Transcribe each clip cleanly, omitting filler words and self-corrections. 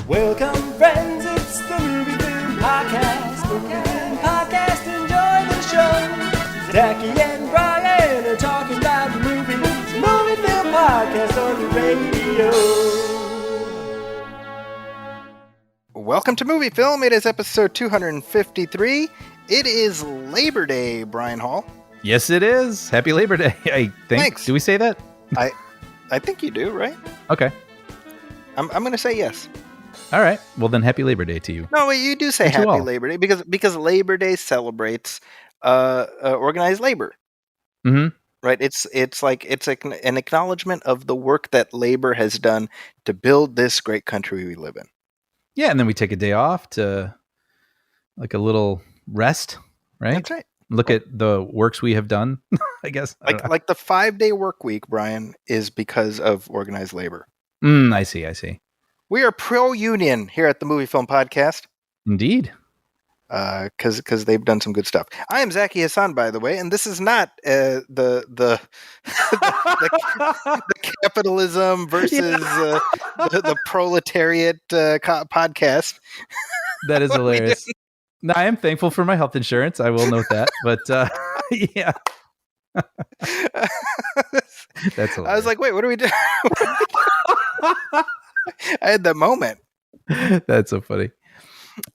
Welcome, friends, it's the Movie Film Podcast. Movie Film Podcast, enjoy the show. Zachy and Brian are talking about movies. Movie Film Podcast on the radio. Welcome to Movie Film. It is episode 253. It is Labor Day, Brian Hall. Yes, it is. Happy Labor Day, I think. Thanks. Do we say that? I think you do, right? Okay. I'm going to say yes. All right. Well, then happy Labor Day to you. No, wait, you do say And to Happy all. Labor Day because Labor Day celebrates organized labor, Mm-hmm. right? It's like an acknowledgement of the work that labor has done to build this great country we live in. Yeah, and then we take a day off to like a little rest, right? That's right. Look at the works we have done, I guess. I don't know. Like the 5-day work week, Brian, is because of organized labor. I see. We are pro-union here at the Movie Film Podcast. Indeed. Because they've done some good stuff. I am Zachy Hassan, by the way, and this is not the capitalism versus the proletariat podcast. That is hilarious. No, I am thankful for my health insurance. I will note that. But yeah, that's hilarious. I was like, wait, what are we doing? I had that moment. That's so funny.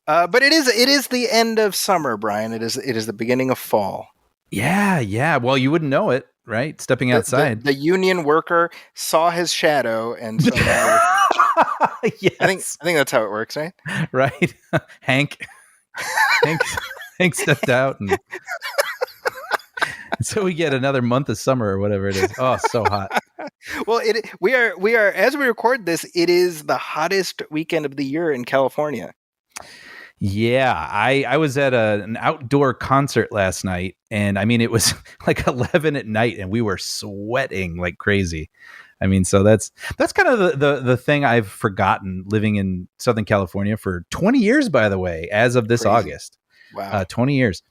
But it is the end of summer, Brian. It is the beginning of fall. Yeah. Well, you wouldn't know it, right? Stepping outside. The union worker saw his shadow, and so now Yes. I think that's how it works, right? Right. Hank stepped out, and so we get another month of summer or whatever it is. Oh, so hot. Well, we are as we record this, it is the hottest weekend of the year in California. Yeah, I was at an outdoor concert last night, and I mean it was like 11 at night, and we were sweating like crazy. I mean, so that's kind of the thing I've forgotten living in Southern California for 20 years, by the way, as of this Crazy. August. Wow. 20 years.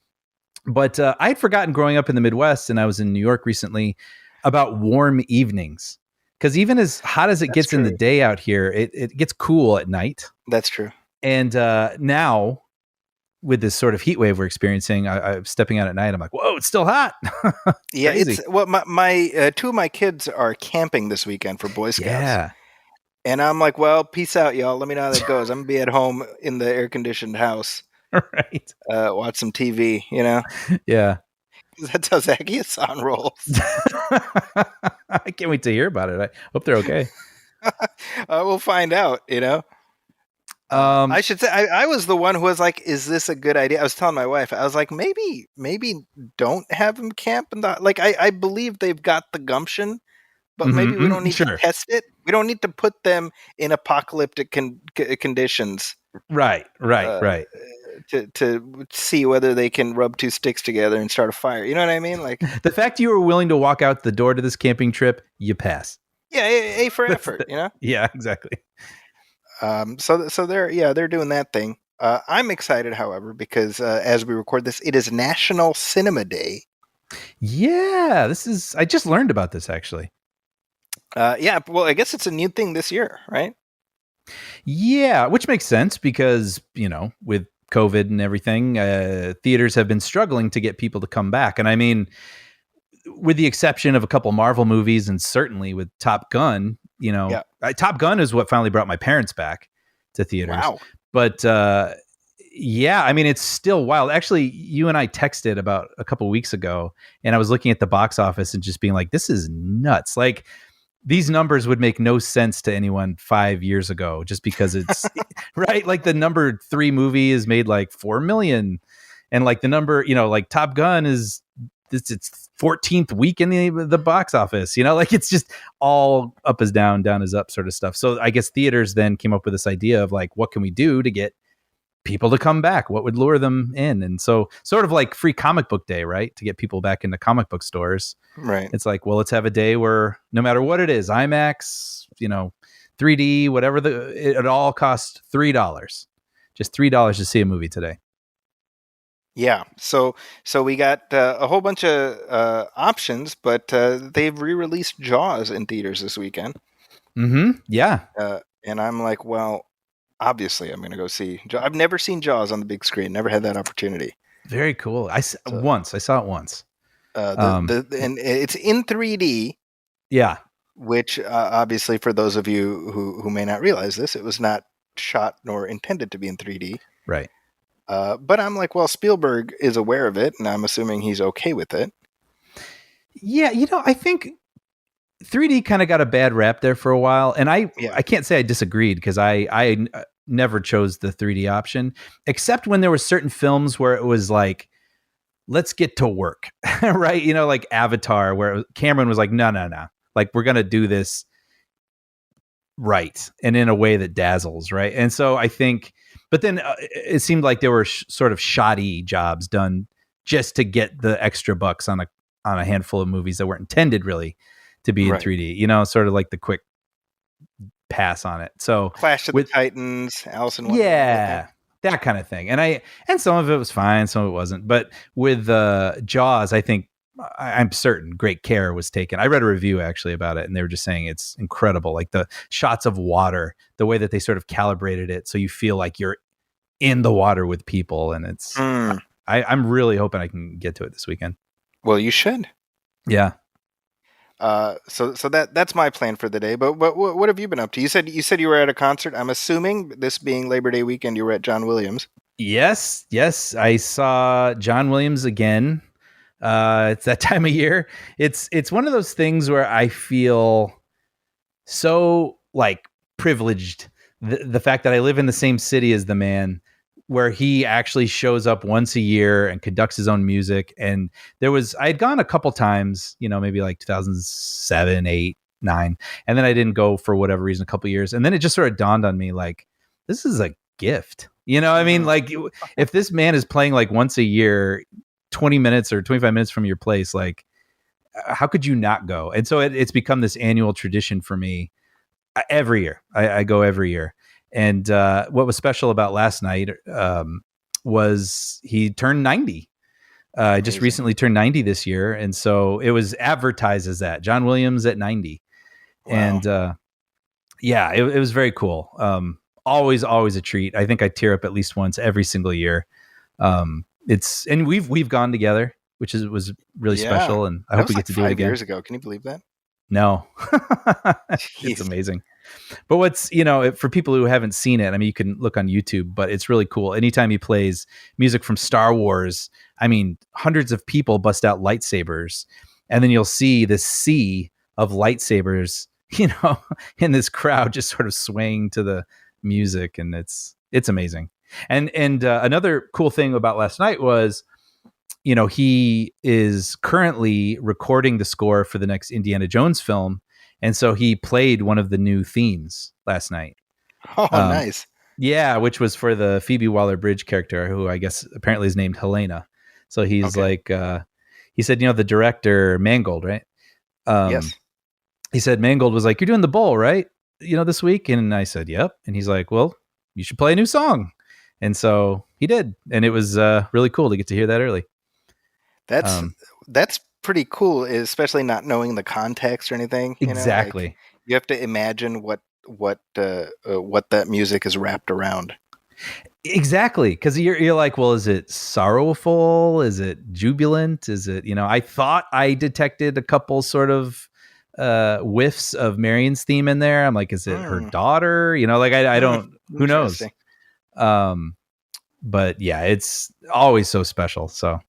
But I'd forgotten growing up in the Midwest, and I was in New York recently, about warm evenings. Because even as hot as it That's gets in the true. day out here, it gets cool at night. That's true. And now, with this sort of heat wave we're experiencing, I'm stepping out at night. I'm like, whoa, it's still hot. Yeah, Crazy. it's well, my two of my kids are camping this weekend for Boy Scouts. Yeah. And I'm like, well, peace out, y'all. Let me know how that goes. I'm gonna be at home in the air conditioned house, Right. watch some TV. You know, Yeah. that's how Zachy Hassan rolls. I can't wait to hear about it. I hope they're okay. We'll find out. You know. I should say I was the one who was like, "Is this a good idea?" I was telling my wife, I was like, "Maybe don't have them camp." And I believe they've got the gumption, but maybe we don't need to test it. We don't need to put them in apocalyptic conditions, Right. to see whether they can rub two sticks together and start a fire. You know what I mean? Like, The fact you were willing to walk out the door to this camping trip, you pass. yeah, A for effort. You know. Yeah, exactly. So they're doing that thing. I'm excited, however, because as we record this, it is National Cinema Day. Yeah, I just learned about this actually. Yeah, well, I guess it's a new thing this year, right? Yeah, which makes sense because, with COVID and everything, theaters have been struggling to get people to come back. And I mean, with the exception of a couple Marvel movies and certainly with Top Gun, Yeah. Top Gun is what finally brought my parents back to theaters. Wow. But yeah, I mean, it's still wild. Actually, you and I texted about a couple weeks ago, and I was looking at the box office and just being like, this is nuts. Like, these numbers would make no sense to anyone 5 years ago just because it's right. Like the number 3 movie is made like 4 million. And like the number, like Top Gun is its 14th week in the box office, like it's just all up is down, down is up sort of stuff. So I guess theaters then came up with this idea of like, what can we do to get people to come back? What would lure them in? And so sort of like free comic book day, right? To get people back into comic book stores. Right. It's like, well, let's have a day where no matter what it is, IMAX, 3D, whatever it all costs $3. Just $3 to see a movie today. Yeah. So we got a whole bunch of options, but they've re-released Jaws in theaters this weekend. Mm-hmm. Yeah. And I'm like, well, obviously I'm going to go see. I've never seen Jaws on the big screen. Never had that opportunity. Very cool. I saw it once. And it's in 3D. Yeah. Which obviously, for those of you who may not realize this, it was not shot nor intended to be in 3D. Right. But I'm like, well, Spielberg is aware of it, and I'm assuming he's okay with it. Yeah, I think 3D kind of got a bad rap there for a while, and I can't say I disagreed because I never chose the 3D option, except when there were certain films where it was like, let's get to work, right? Like Avatar, where Cameron was like, no. Like, we're going to do this right and in a way that dazzles, right? And so I think, but then it seemed like there were sort of shoddy jobs done just to get the extra bucks on a handful of movies that weren't intended really to be in 3D, sort of like the quick pass on it. So Clash of the Titans, Alice in Wonderland. Yeah, that kind of thing. And some of it was fine, some of it wasn't. But with Jaws, I think, I'm certain great care was taken. I read a review actually about it, and they were just saying it's incredible. Like the shots of water, the way that they sort of calibrated it so you feel like you're in the water with people. And it's, I'm really hoping I can get to it this weekend. Well, you should. Yeah. So that's my plan for the day. But what have you been up to? You said you were at a concert. I'm assuming, this being Labor Day weekend, you were at John Williams. Yes. I saw John Williams again. It's that time of year. It's one of those things where I feel so like privileged. The fact that I live in the same city as the man, where he actually shows up once a year and conducts his own music. And I had gone a couple times, maybe like 2007, 8, 9. And then I didn't go for whatever reason, a couple years. And then it just sort of dawned on me, like, this is a gift. I mean, like, if this man is playing like once a year, 20 minutes or 25 minutes from your place, like, how could you not go? And so it's become this annual tradition for me. Every year I go every year. And what was special about last night was he turned 90. I just recently turned 90 this year. And so it was advertised as that, John Williams at 90. Wow. And it was very cool. Always a treat. I think I tear up at least once every single year. And we've gone together, which was really special, and I hope we get to do it again. 5 years ago. Can you believe that? No, it's amazing. But what's, for people who haven't seen it, I mean, you can look on YouTube, but it's really cool. Anytime he plays music from Star Wars, I mean, hundreds of people bust out lightsabers, and then you'll see this sea of lightsabers, in this crowd just sort of swaying to the music, and it's amazing. And another cool thing about last night was, he is currently recording the score for the next Indiana Jones film. And so he played one of the new themes last night. Oh, nice. Yeah, which was for the Phoebe Waller-Bridge character, who I guess apparently is named Helena. So he's like, he said, the director Mangold, right? Yes. He said Mangold was like, you're doing the bowl, right? This week? And I said, yep. And he's like, well, you should play a new song. And so he did. And it was really cool to get to hear that early. That's pretty cool, especially not knowing the context or anything. Exactly. You have to imagine what that music is wrapped around. Exactly, because you're like, well, is it sorrowful? Is it jubilant? Is it, I thought I detected a couple sort of whiffs of Marion's theme in there. I'm like, is it her daughter? I don't. Who knows? But yeah, it's always so special. So.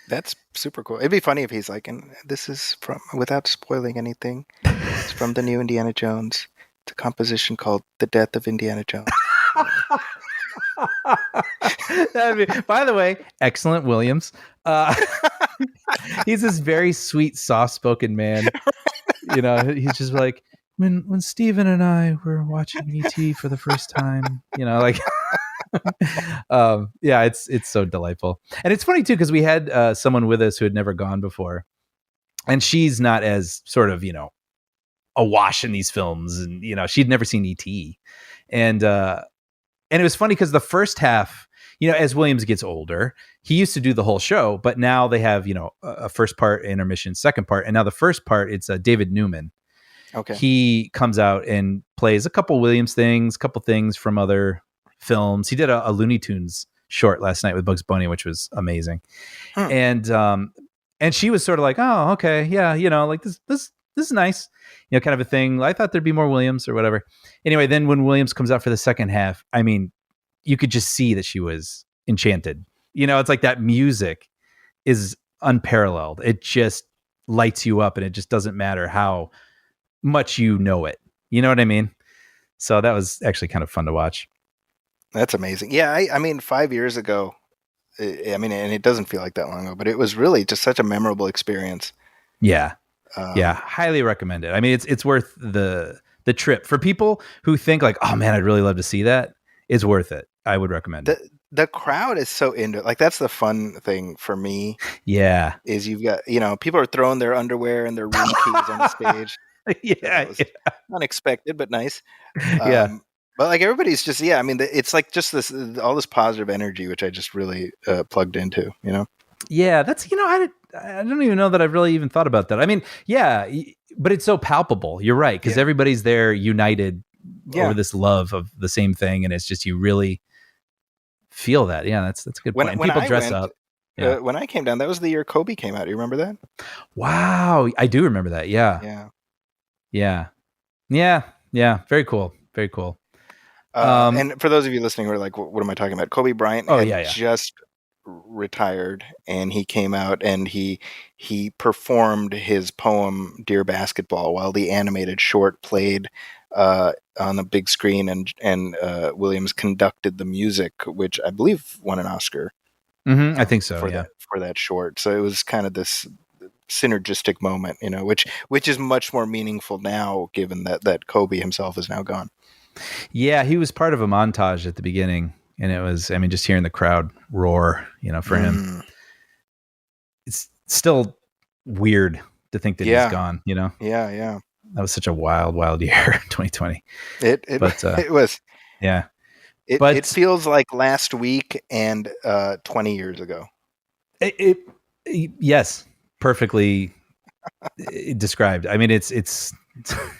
That's super cool. It'd be funny if he's like, and this is from, without spoiling anything, it's from the new Indiana Jones. It's a composition called The Death of Indiana Jones. By the way, excellent Williams. He's this very sweet, soft-spoken man. He's just like, when Steven and I were watching E.T. for the first time, it's so delightful. And it's funny too, because we had someone with us who had never gone before, and she's not as sort of awash in these films, and she'd never seen E.T. And it was funny because the first half, as Williams gets older, he used to do the whole show, but now they have a first part, intermission, second part, and now the first part, it's David Newman. Okay. he comes out and plays a couple Williams things, a couple things from other films. He did a Looney Tunes short last night with Bugs Bunny, which was amazing. Hmm. And she was sort of like, oh, okay, yeah, like this is nice, kind of a thing. I thought there'd be more Williams or whatever. Anyway, then when Williams comes out for the second half, I mean, you could just see that she was enchanted. It's like that music is unparalleled. It just lights you up, and it just doesn't matter how much you know it. You know what I mean? So that was actually kind of fun to watch. That's amazing. Yeah, I mean, 5 years ago, I mean, and it doesn't feel like that long ago, but it was really just such a memorable experience. Yeah. Yeah, highly recommend it. I mean, it's worth the trip for people who think like, oh man, I'd really love to see that. It's worth it. I would recommend it. The crowd is so into it. Like, that's the fun thing for me. Yeah, is you've got people are throwing their underwear and their room keys on the stage. Yeah, unexpected but nice. Yeah, but like everybody's just I mean, it's like just all this positive energy, which I just really plugged into. Yeah, that's I don't even know that I've really even thought about that. I mean, yeah, but it's so palpable. You're right, because everybody's there united over this love of the same thing, and it's just you really feel that. Yeah, that's a good point. And people dress up. Yeah. When I came down, that was the year Kobe came out. Do you remember that? Wow, I do remember that. Yeah. Very cool. Very cool. And for those of you listening who are like, what am I talking about? Kobe Bryant just retired, and he came out and he performed his poem "Dear Basketball" while the animated short played on a big screen, and Williams conducted the music, which I believe won an Oscar. Mm-hmm, I think so. For that short. So it was kind of this synergistic moment, which is much more meaningful now, given that Kobe himself is now gone. Yeah, he was part of a montage at the beginning, and it was, I mean, just hearing the crowd roar, for him. It's still weird to think that he's gone, Yeah. That was such a wild, wild year, 2020. It was. Yeah. It feels like last week and 20 years ago. Yes, perfectly described. I mean, it's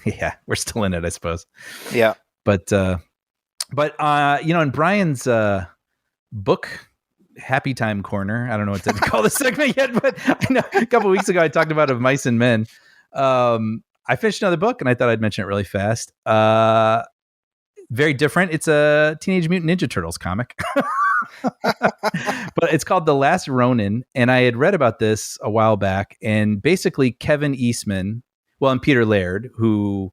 yeah, we're still in it, I suppose. Yeah. But in Brian's book Happy Time Corner, I don't know what to call this segment yet, but I know a couple of weeks ago I talked about Of Mice and Men. I finished another book, and I thought I'd mention it really fast. Very different. It's a Teenage Mutant Ninja Turtles comic. But it's called The Last Ronin, and I had read about this a while back, and basically Kevin Eastman, and Peter Laird, who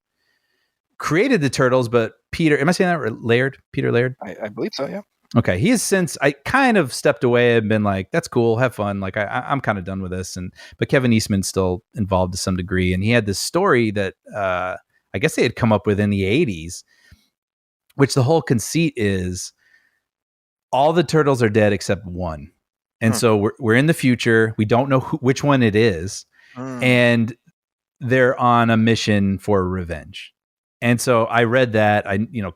created the Turtles, but am I saying that right? Laird? Peter Laird? I believe so, yeah. Okay. He has since, I kind of stepped away and been like, that's cool, have fun. Like I'm kind of done with this. But Kevin Eastman's still involved to some degree. And he had this story that I guess they had come up with in the 80s, which the whole conceit is all the turtles are dead except one. And so we're in the future. We don't know which one it is. And they're on a mission for revenge. And so I read that,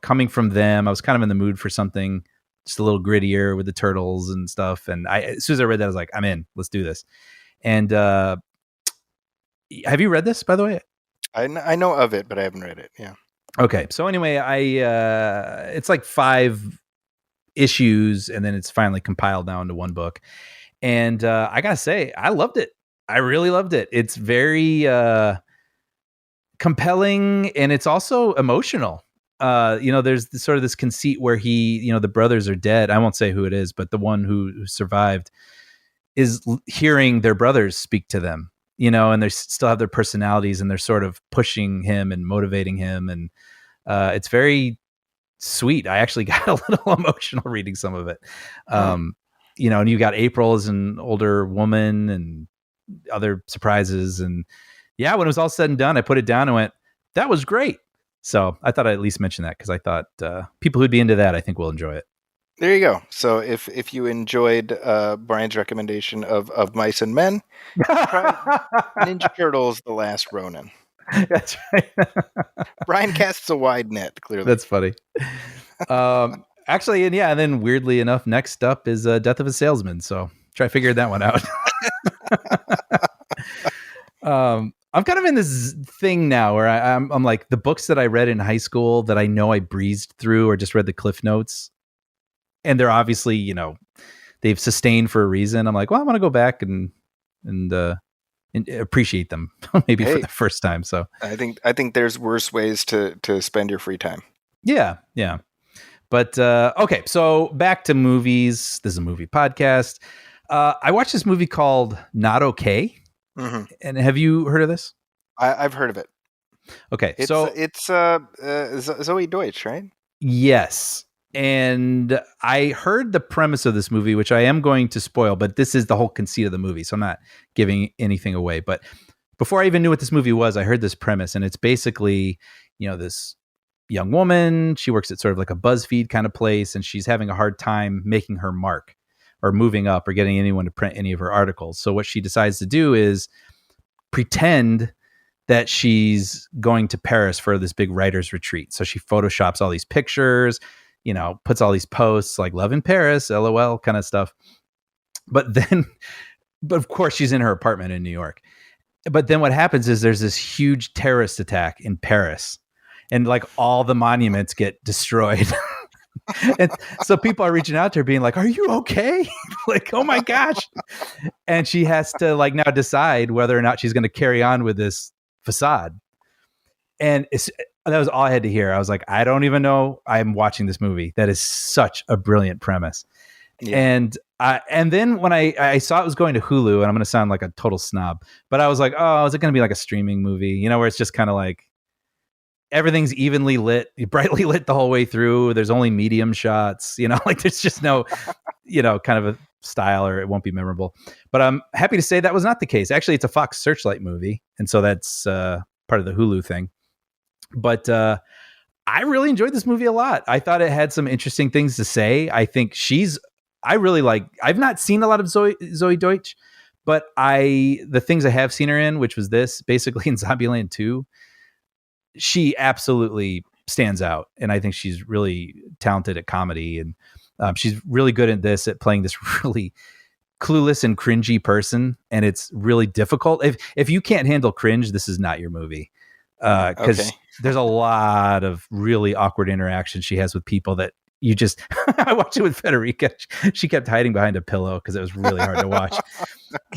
coming from them, I was kind of in the mood for something just a little grittier with the turtles and stuff. And as soon as I read that, I was like, I'm in, let's do this. And have you read this, by the way? I know of it, but I haven't read it. Yeah. Okay. So anyway, it's like 5 issues, and then it's finally compiled now into one book. And I gotta say, I loved it. I really loved it. It's very compelling, and it's also emotional. There's sort of this conceit where the brothers are dead. I won't say who it is, but the one who survived is hearing their brothers speak to them, and they still have their personalities, and they're sort of pushing him and motivating him. And it's very sweet. I actually got a little emotional reading some of it. And you got April as an older woman and other surprises. And yeah, when it was all said and done, I put it down and went, that was great. So I thought I'd at least mention that, because I thought people who'd be into that, I think, will enjoy it. There you go. So if you enjoyed Brian's recommendation of Mice and Men, try Ninja Turtles: The Last Ronin. That's right. Brian casts a wide net, clearly. That's funny. Actually, and then weirdly enough, next up is Death of a Salesman. So try figuring that one out. I'm kind of in this thing now where I'm like the books that I read in high school that I know I breezed through or just read the cliff notes, and they're obviously, you know, they've sustained for a reason. I'm like, well, I want to go back and appreciate them maybe for the first time. So I think there's worse ways to spend your free time. Yeah. But okay, so back to movies. This is a movie podcast. I watched this movie called Not Okay. Mm-hmm. And have you heard of this? I've heard of it. Okay, it's Zoe Deutsch, right? Yes. And I heard the premise of this movie, which I am going to spoil, but this is the whole conceit of the movie, so I'm not giving anything away. But before I even knew what this movie was, I heard this premise, and it's basically, you know, this young woman, she works at sort of like a BuzzFeed kind of place, and she's having a hard time making her mark or moving up or getting anyone to print any of her articles. So what she decides to do is pretend that she's going to Paris for this big writer's retreat. So she photoshops all these pictures, you know, puts all these posts like love in Paris, LOL kind of stuff. But of course she's in her apartment in New York. But then what happens is there's this huge terrorist attack in Paris, and like all the monuments get destroyed. And so people are reaching out to her being like, are you okay? Like, oh my gosh. And she has to like now decide whether or not she's going to carry on with this facade. And that was all I had to hear. I was like, I don't even know I'm watching this movie. That is such a brilliant premise. Yeah. And then when I saw it was going to Hulu, and I'm going to sound like a total snob, but I was like, oh, is it going to be like a streaming movie? You know, where it's just kind of like everything's evenly lit, brightly lit the whole way through. There's only medium shots, you know, like there's just no, you know, kind of a style, or it won't be memorable. But I'm happy to say that was not the case. Actually, it's a Fox Searchlight movie. And so that's part of the Hulu thing. But I really enjoyed this movie a lot. I thought it had some interesting things to say. I think I've not seen a lot of Zoe Deutsch, but the things I have seen her in, which was this, basically in Zombieland 2, she absolutely stands out. And I think she's really talented at comedy. And she's really good at this, at playing this really clueless and cringy person. And it's really difficult. If you can't handle cringe, this is not your movie. Because there's a lot of really awkward interactions she has with people that you just I watched it with Federica. She kept hiding behind a pillow because it was really hard to watch.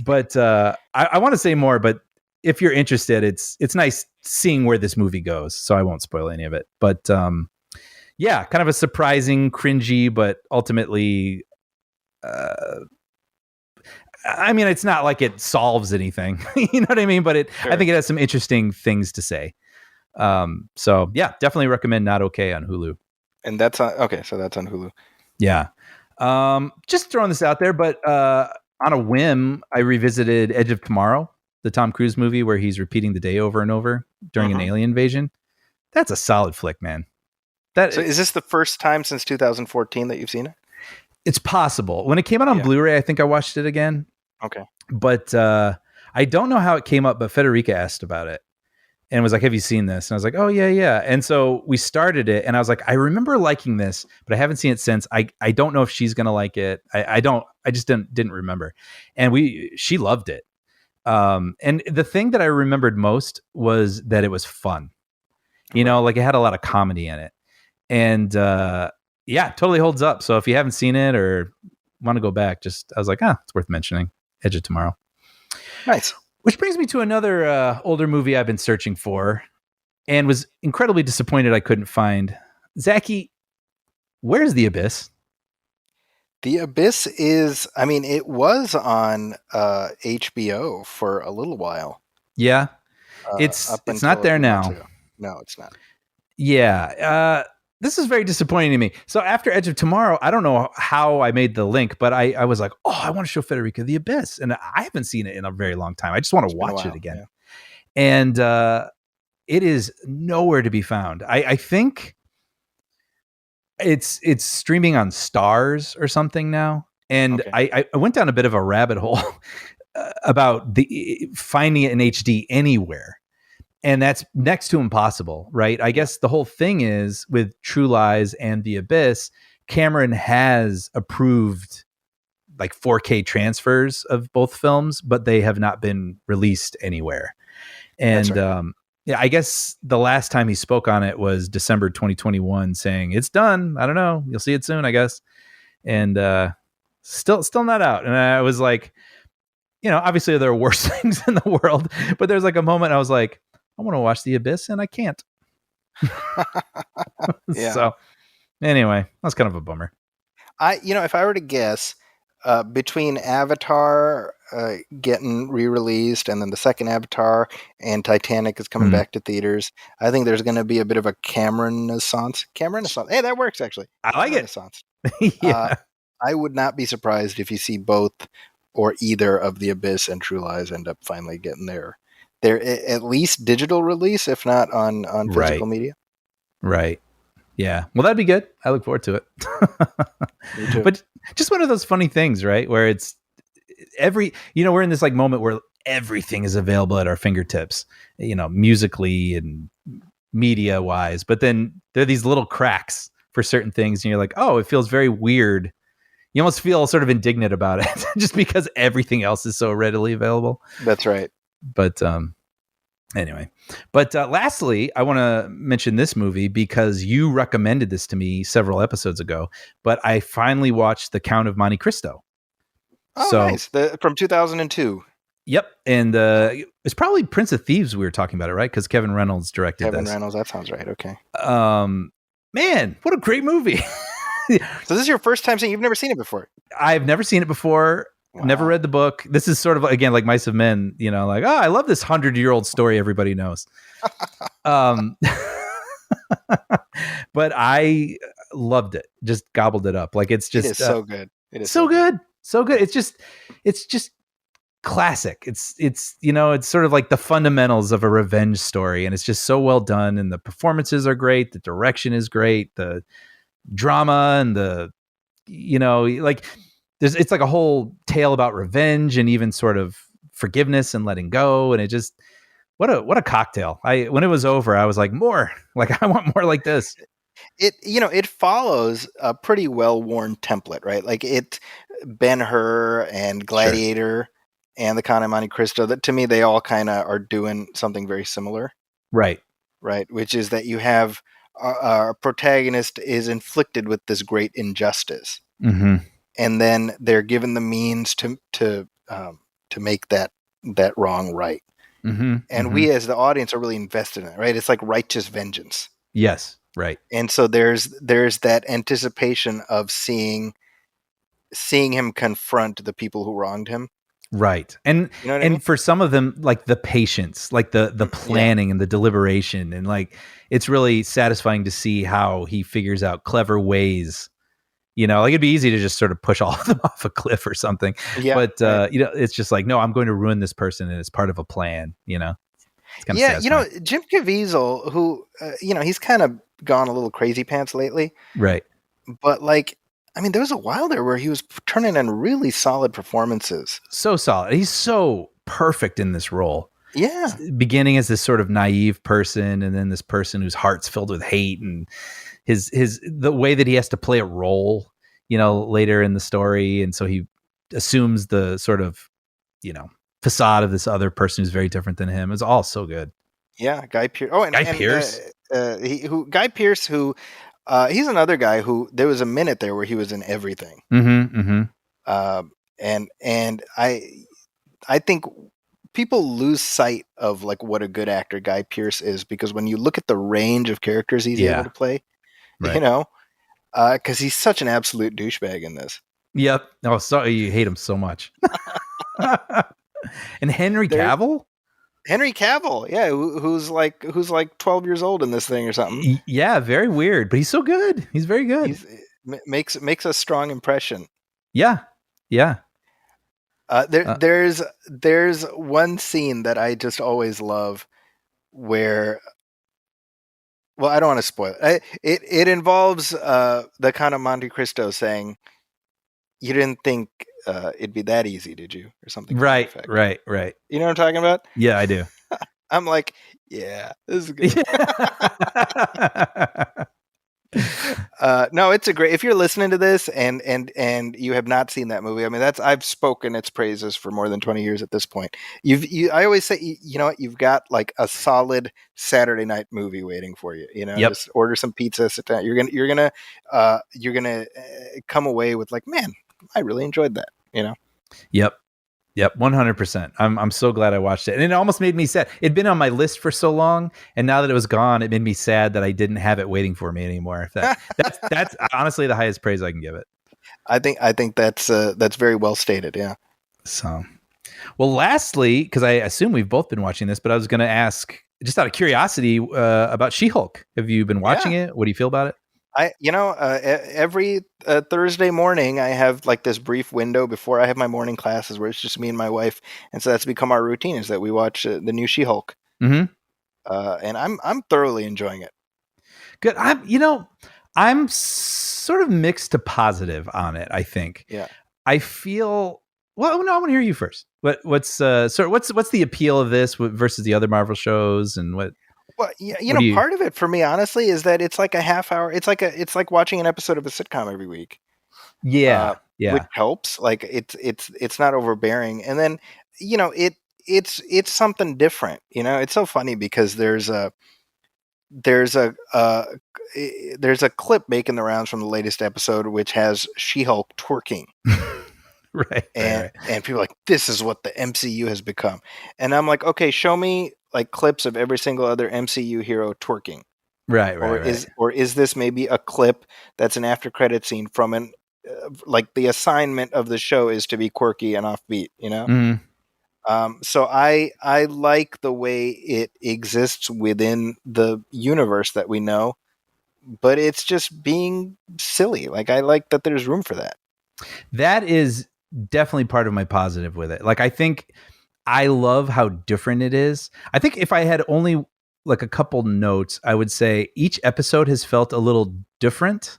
But I want to say more, but if you're interested, it's nice seeing where this movie goes, so I won't spoil any of it. But yeah, kind of a surprising, cringy, but ultimately I mean, it's not like it solves anything. You know what I mean? But sure. I think it has some interesting things to say. So yeah, definitely recommend Not Okay on Hulu. And that's on, okay. So that's on Hulu. Yeah. Just throwing this out there, but on a whim, I revisited Edge of Tomorrow, the Tom Cruise movie where he's repeating the day over and over during an alien invasion. That's a solid flick, man. So is this the first time since 2014 that you've seen it? It's possible. When it came out on Blu-ray, I think I watched it again. Okay. But I don't know how it came up, but Federica asked about it and was like, have you seen this? And I was like, oh, yeah. And so we started it, and I was like, I remember liking this, but I haven't seen it since. I don't know if she's going to like it. I just didn't remember. And she loved it. And the thing that I remembered most was that it was fun. You know, like it had a lot of comedy in it. And yeah, totally holds up. So if you haven't seen it or want to go back, I was like, it's worth mentioning. Edge of Tomorrow. Nice. Which brings me to another older movie I've been searching for and was incredibly disappointed I couldn't find. Zachy, where's The Abyss? The Abyss is, I mean, it was on HBO for a little while. Yeah. It's not there now. No, it's not. Yeah. This is very disappointing to me. So after Edge of Tomorrow, I don't know how I made the link, but I was like, oh, I want to show Federica The Abyss. And I haven't seen it in a very long time. I just want to watch it again. Yeah. And it is nowhere to be found. I think it's streaming on Stars or something now. And I went down a bit of a rabbit hole about finding it in HD anywhere. And that's next to impossible, right? I guess the whole thing is with True Lies and The Abyss, Cameron has approved like 4K transfers of both films, but they have not been released anywhere. And right. yeah, I guess the last time he spoke on it was December 2021, saying it's done. I don't know. You'll see it soon, I guess. And still not out. And I was like, obviously there are worse things in the world, but there's like a moment I was like, I want to watch The Abyss and I can't. Yeah. So anyway, that's kind of a bummer. If I were to guess, between Avatar getting re-released and then the second Avatar and Titanic is coming back to theaters, I think there's going to be a bit of a Cameron Renaissance. Hey, that works actually. I like Renaissance. Yeah. I would not be surprised if you see both or either of The Abyss and True Lies end up finally getting their at least digital release, if not on physical media. Right. Yeah. Well, that'd be good. I look forward to it. Me too. But just one of those funny things, right? Where it's we're in this like moment where everything is available at our fingertips, musically and media wise. But then there are these little cracks for certain things. And you're like, oh, it feels very weird. You almost feel sort of indignant about it just because everything else is so readily available. That's right. But anyway, but lastly, I want to mention this movie because you recommended this to me several episodes ago, but I finally watched The Count of Monte Cristo. Oh, nice. From 2002. Yep. And it's probably Prince of Thieves we were talking about it, right? Because Kevin Reynolds directed Kevin Reynolds, that sounds right. Okay. Man, what a great movie. So this is your first time seeing it? You've never seen it before? I've never seen it before. Wow. Never read the book. This is sort of, again, like Mice of Men, like, I love this 100-year-old story everybody knows. But I loved it. Just gobbled it up. Like, it's just it is so good. It is so good. So good. It's just classic. It's it's sort of like the fundamentals of a revenge story, and it's just so well done, and the performances are great, the direction is great, the drama and the like it's like a whole tale about revenge and even sort of forgiveness and letting go, and it just what a cocktail. When it was over, I was like, more, like I want more like this. It follows a pretty well-worn template, right? Like Ben-Hur and Gladiator, sure, and The Count of Monte Cristo, that to me they all kind of are doing something very similar. Right. Which is that you have our protagonist is inflicted with this great injustice, mm-hmm, and then they're given the means to make that wrong right. Mm-hmm, and mm-hmm, we as the audience are really invested in it, right? It's like righteous vengeance. Yes, right. And so there's that anticipation of seeing him confront the people who wronged him. Right. And I mean? For some of them, like the patience, like the planning and the deliberation, and like it's really satisfying to see how he figures out clever ways. Like it'd be easy to just sort of push all of them off a cliff or something. Yeah. But it's just like, no, I'm going to ruin this person, and it's part of a plan. It's kind of satisfying. Jim Caviezel, who he's kind of gone a little crazy pants lately. Right. But there was a while there where he was turning in really solid performances. So solid. He's so perfect in this role. Yeah. Beginning as this sort of naive person, and then this person whose heart's filled with hate, and the way that he has to play a role, later in the story. And so he assumes the sort of, facade of this other person who's very different than him. It's all so good. Yeah. Guy Pearce. Oh, and Guy Pearce. Guy Pearce, who, he's another guy who there was a minute there where he was in everything. Mm-hmm, mm-hmm. And I think people lose sight of like what a good actor Guy Pearce is, because when you look at the range of characters he's able to play, right, because he's such an absolute douchebag in this. Yep. Oh, so you hate him so much. And Henry Cavill, yeah, who's like 12 years old in this thing or something. Yeah, very weird, but he's so good. He's very good. Makes a strong impression. Yeah. There's one scene that I just always love where, well, I don't want to spoil it. It involves the Count of Monte Cristo saying, "You didn't think it'd be that easy, did you?" or something. Right. You know what I'm talking about? Yeah, I do. I'm like, yeah, this is good. No, it's a great. If you're listening to this and you have not seen that movie, I mean, I've spoken its praises for more than 20 years at this point. I always say, you know what, you've got like a solid Saturday night movie waiting for you. You know, Yep. just order some pizza, sit down. You're gonna come away with like, man, I really enjoyed that. You know. Yep. 100%. I'm so glad I watched it. And it almost made me sad. It'd been on my list for so long, and now that it was gone, it made me sad that I didn't have it waiting for me anymore. That's honestly the highest praise I can give it. I think that's very well stated. Yeah. So, well, lastly, because I assume we've both been watching this, but I was going to ask, just out of curiosity, about She-Hulk. Have you been watching it? What do you feel about it? Every Thursday morning, I have like this brief window before I have my morning classes where it's just me and my wife, and so that's become our routine, is that we watch the new She-Hulk. Mm-hmm. And I'm thoroughly enjoying it. Good. I'm sort of mixed to positive on it. I think. Yeah. I feel. Well, no, I want to hear you first. What's the appeal of this versus the other Marvel shows, and what? Well, part of it for me, honestly, is that it's like a half hour. It's like watching an episode of a sitcom every week. Yeah, which helps. Like it's not overbearing, and then it's something different. You know, it's so funny because there's a clip making the rounds from the latest episode which has She-Hulk twerking. Right. And people are like, this is what the MCU has become. And I'm like, okay, show me like clips of every single other MCU hero twerking. Right. Or is this maybe a clip that's an after credit scene from like the assignment of the show is to be quirky and offbeat, you know? Mm-hmm. So I like the way it exists within the universe that we know, but it's just being silly. Like I like that there's room for that. That is definitely part of my positive with it. Like, I think I love how different it is. I think if I had only like a couple notes, I would say each episode has felt a little different.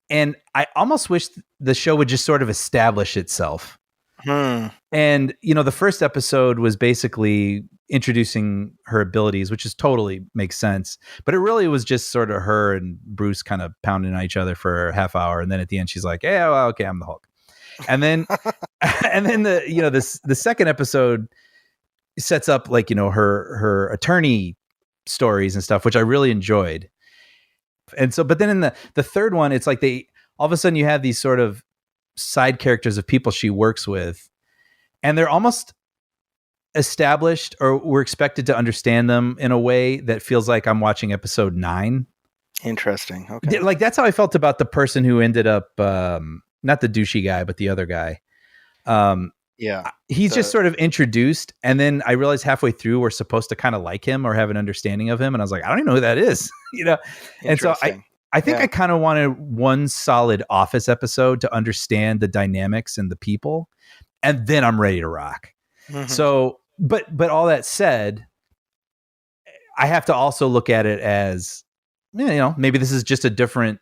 And I almost wish the show would just sort of establish itself. And, the first episode was basically introducing her abilities, which is totally makes sense. But it really was just sort of her and Bruce kind of pounding on each other for a half hour. And then at the end, she's like, yeah, well, okay, I'm the Hulk. And then, the second episode sets up like, her attorney stories and stuff, which I really enjoyed. And so, but then in the third one, it's like all of a sudden you have these sort of side characters of people she works with, and they're almost established, or we're expected to understand them in a way that feels like I'm watching episode 9. Interesting. Okay. Like that's how I felt about the person who ended up, not the douchey guy, but the other guy. Yeah. He's just sort of introduced, and then I realized halfway through we're supposed to kind of like him or have an understanding of him, and I was like, I don't even know who that is, And so I think I kind of wanted one solid Office episode to understand the dynamics and the people, and then I'm ready to rock. Mm-hmm. So, but all that said, I have to also look at it as, maybe this is just a different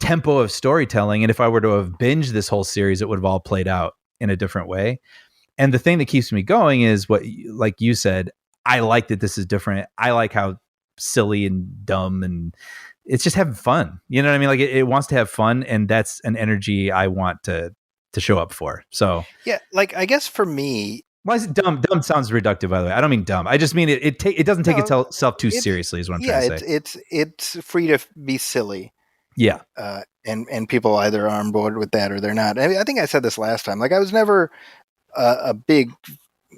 tempo of storytelling. And if I were to have binged this whole series, it would have all played out in a different way. And the thing that keeps me going is what, like you said, I like that this is different. I like how silly and dumb, and it's just having fun. You know what I mean? Like it wants to have fun, and that's an energy I want to show up for. So yeah, like I guess for me, why is it dumb? Dumb sounds reductive, by the way. I don't mean dumb. I just mean it doesn't take itself too seriously, is what I'm trying to say. It's free to be silly. Yeah. And people either are on board with that or they're not. I mean, I think I said this last time. Like I was never a big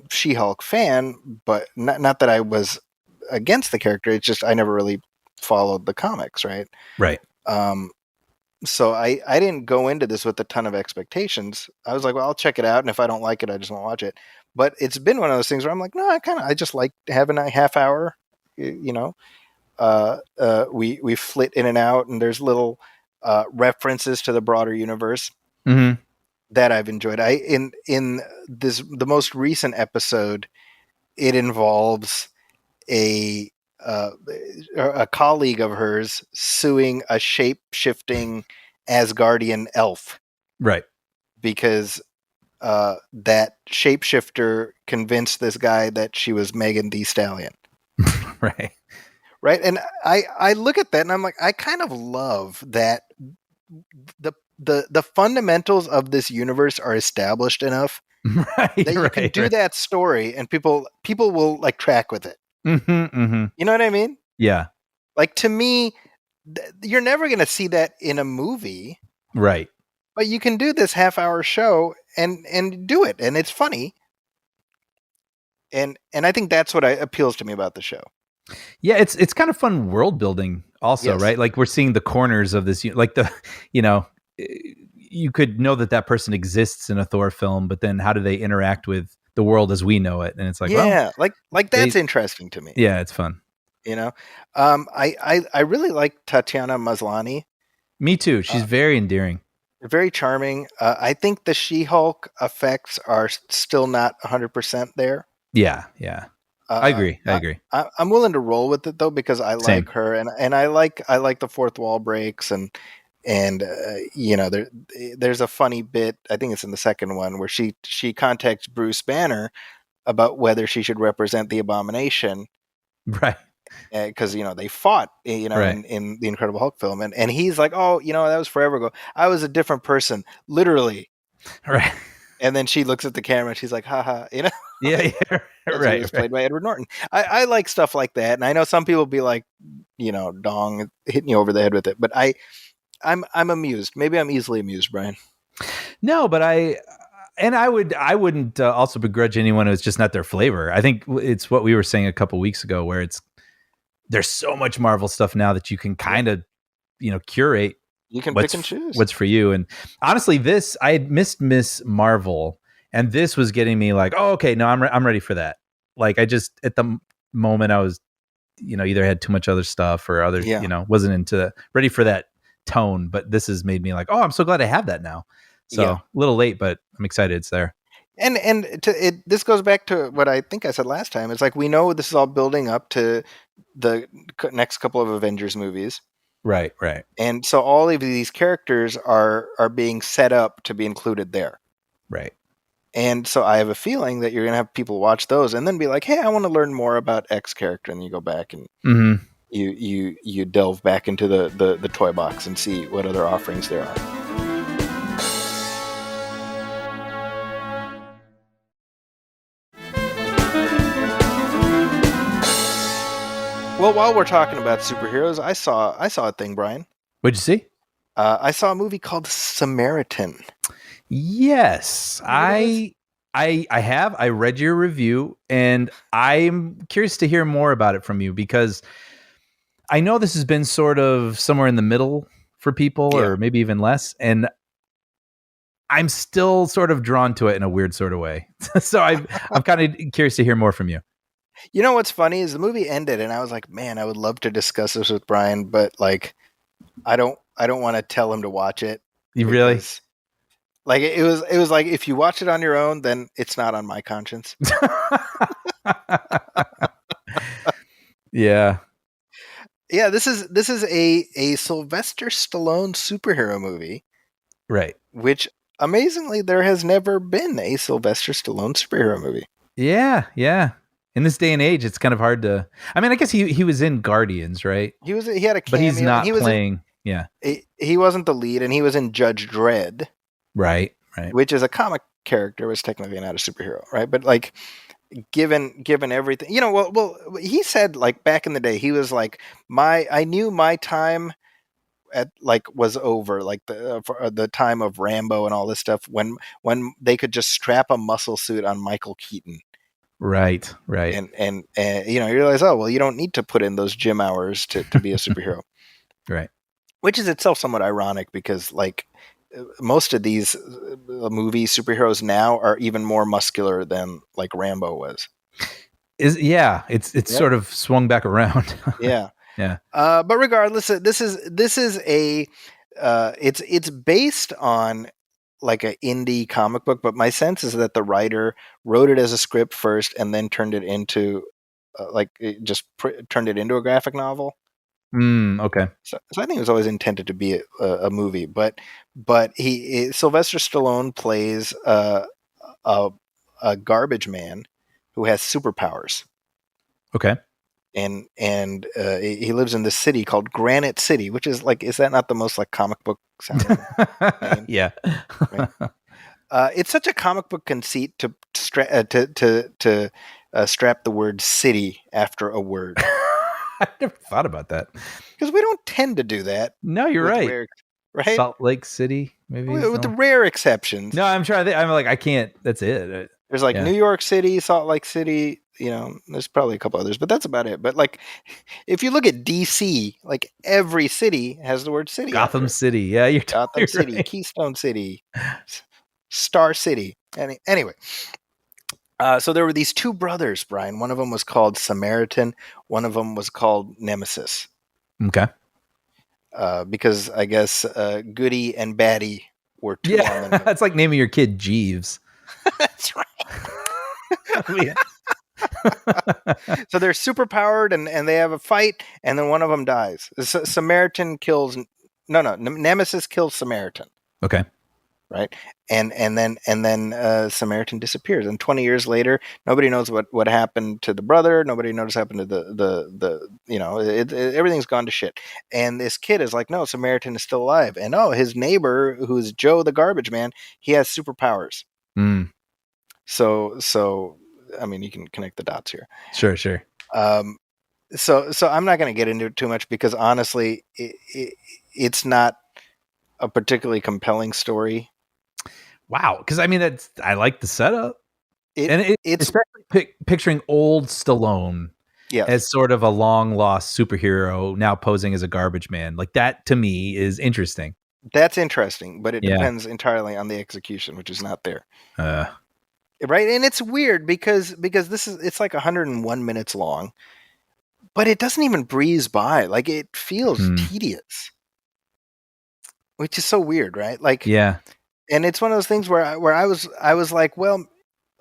She-Hulk fan, but not that I was against the character. It's just I never really followed the comics, right? Right. So I didn't go into this with a ton of expectations. I was like, well, I'll check it out, and if I don't like it, I just won't watch it. But it's been one of those things where I'm like, no, I just like having a half hour, we flit in and out, and there's little references to the broader universe that I've enjoyed. In the most recent episode, it involves a colleague of hers suing a shape-shifting Asgardian elf, right? Because that shapeshifter convinced this guy that she was Megan Thee Stallion. Right. right? And I look at that and I'm like, I kind of love that the fundamentals of this universe are established enough Right, that you can do that story and people will like track with it. You know what I mean? Yeah, Like to me, you're never going to see that in a movie, right. but you can do this half-hour show and do it, and it's funny. And I think that's what appeals to me about the show. Yeah, it's kind of fun world building also, Yes. right? Like we're seeing the corners of this, like the, you know, you could know that person exists in a Thor film, but then how do they interact with the world as we know it? And it's like, yeah, well, like that's interesting to me. Yeah, it's fun. You know, I really like Tatiana Maslany. Me too. She's very endearing. Very charming. I think the She-Hulk effects are still not 100% there. Yeah. I agree. I'm willing to roll with it though because I Same. like her and I like the fourth wall breaks and you know there's a funny bit, I think it's in the second one, where she contacts Bruce Banner about whether she should represent the Abomination, right? Because you know they fought, you know, right. in the Incredible Hulk film, and he's like, oh, you know, that was forever ago. I was a different person, literally. Right. And then she looks at the camera and she's like, haha, you know. Yeah. Right. It was played by Edward Norton. I like stuff like that, and I know some people be like, you know, dong, hitting you over the head with it, but I'm amused. Maybe I'm easily amused, Brian. No, but I wouldn't also begrudge anyone who's just not their flavor. I think it's what we were saying a couple weeks ago, where there's so much Marvel stuff now that you can kind of, you know, curate. You can pick and choose what's for you. And honestly, I had missed Miss Marvel, and this was getting me like, oh, okay, no, I'm ready for that. Like I just at the moment I was, you know, either had too much other stuff or other, you know, wasn't ready for that tone. But this has made me like, oh, I'm so glad I have that now. So a little late, but I'm excited it's there. And this goes back to what I think I said last time. It's like we know this is all building up to the next couple of Avengers movies. Right. And so all of these characters are being set up to be included there. Right. And so I have a feeling that you're going to have people watch those and then be like, hey, I want to learn more about X character. And you go back and you delve back into the toy box and see what other offerings there are. Well, while we're talking about superheroes, I saw a thing, Brian. What'd you see? I saw a movie called Samaritan. Yes, I have. I read your review, and I'm curious to hear more about it from you because I know this has been sort of somewhere in the middle for people, or maybe even less, and I'm still sort of drawn to it in a weird sort of way. So I'm kind of curious to hear more from you. You know what's funny is the movie ended, and I was like, man, I would love to discuss this with Brian, but like, I don't want to tell him to watch it. You really? Like it was like if you watch it on your own, then it's not on my conscience. Yeah. This is a Sylvester Stallone superhero movie, right? Which amazingly there has never been a Sylvester Stallone superhero movie. Yeah. In this day and age, it's kind of hard to. I mean, I guess he was in Guardians, right? He had a cameo, but he's not playing. He wasn't the lead, and he was in Judge Dredd. Right. Which is a comic character, was technically not a superhero, right? But like, given everything, you know, well, he said like back in the day, he was like, I knew my time at like was over, like the time of Rambo and all this stuff when they could just strap a muscle suit on Michael Keaton. Right. And you know, you realize, oh well, you don't need to put in those gym hours to be a superhero. Right. Which is itself somewhat ironic because like most of these movie superheroes now are even more muscular than like Rambo was. It's sort of swung back around. Yeah. But regardless, this is a it's based on like an indie comic book, but my sense is that the writer wrote it as a script first and then turned it into turned it into a graphic novel. Okay. So I think it was always intended to be a movie, but Sylvester Stallone plays a garbage man who has superpowers. Okay. and he lives in this city called Granite City, which is like, is that not the most like comic book sounding name? Yeah. Right. It's such a comic book conceit to strap the word city after a word, I never thought about that. because we don't tend to do that. No, you're with right. rare- right? Salt Lake City, maybe. With the rare exceptions. No, I'm trying to think. I'm like, I can't. That's it. There's like Yeah. New York City, Salt Lake City, there's probably a couple others, but that's about it. But like, if you look at DC, like every city has the word city. after Gotham it. City. Yeah, you're Gotham totally City, right. Keystone City, Star City. Anyway, so there were these two brothers, Brian. One of them was called Samaritan. One of them was called Nemesis. Okay. Because I guess Goody and Baddie were two on the Yeah, it's like naming your kid Jeeves. That's right. Yeah. So they're super powered, and they have a fight, and then one of them dies. Samaritan kills. Nemesis kills Samaritan. Okay. Right, and then Samaritan disappears, and 20 years later, nobody knows what happened to the brother. Nobody knows what happened to everything's gone to shit. And this kid is like, no, Samaritan is still alive, and his neighbor, who's Joe the garbage man, he has superpowers. Mm, So I mean, you can connect the dots here. sure. So I'm not going to get into it too much, because honestly, it's not a particularly compelling story. Wow. Because I mean, I like the setup, It's especially picturing old Stallone yes. as sort of a long lost superhero now posing as a garbage man. Like that to me is interesting. That's interesting, but it Yeah. depends entirely on the execution, which is not there. Right. And it's weird because it's like 101 minutes long, but it doesn't even breeze by. Like, it feels tedious, which is so weird, right? Like, Yeah. and it's one of those things where I was like, well,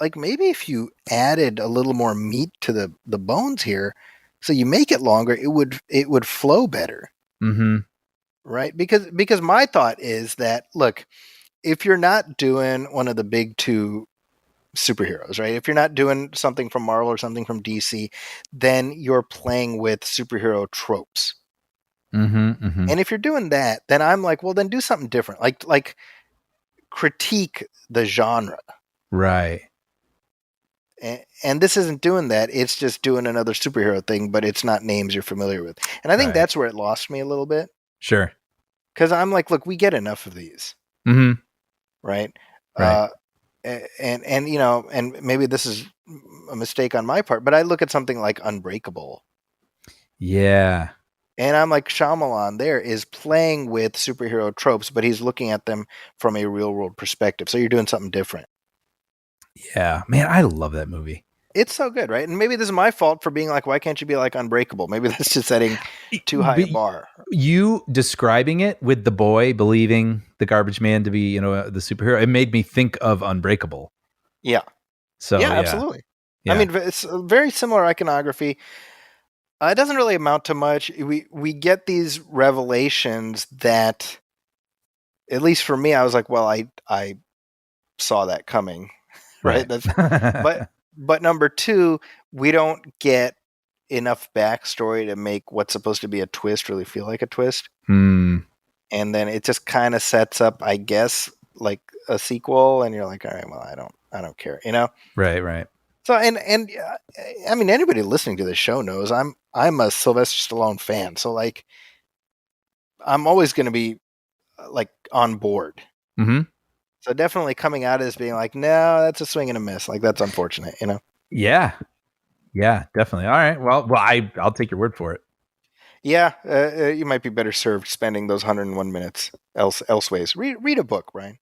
like, maybe if you added a little more meat to the bones here, so you make it longer, it would flow better. Mm-hmm. Right? Because my thought is that, look, if you're not doing one of the big two superheroes, right? If you're not doing something from Marvel or something from DC, then you're playing with superhero tropes. Mm-hmm. Mm-hmm. And if you're doing that, then I'm like, well, then do something different. Like critique the genre. Right. And this isn't doing that. It's just doing another superhero thing, but it's not names you're familiar with. And I think Right. that's where it lost me a little bit. Sure. Because I'm like, look, we get enough of these. Mm-hmm. Right? Right. And and maybe this is a mistake on my part, but I look at something like Unbreakable, Yeah. and I'm like, Shyamalan there is playing with superhero tropes, but he's looking at them from a real world perspective. So you're doing something different. Yeah. Man, I love that movie. It's so good, right? And maybe this is my fault for being like, why can't you be like Unbreakable? Maybe that's just setting too high a bar. You describing it with the boy believing the garbage man to be, the superhero, it made me think of Unbreakable. Yeah. So yeah, absolutely. Yeah. I mean, it's a very similar iconography. It doesn't really amount to much. We get these revelations that, at least for me, I was like, well, I saw that coming, right? But number two, we don't get enough backstory to make what's supposed to be a twist really feel like a twist. And then it just kind of sets up, I guess, like a sequel, and you're like, all right, well, I don't care, Right. So and I mean, anybody listening to this show knows I'm a Sylvester Stallone fan, so like I'm always going to be like on board. Mm-hmm. So definitely coming out of this being like, no, that's a swing and a miss. Like, that's unfortunate, Yeah, definitely. All right. Well, I'll take your word for it. Yeah, you might be better served spending those 101 minutes elseways. Read a book, Brian.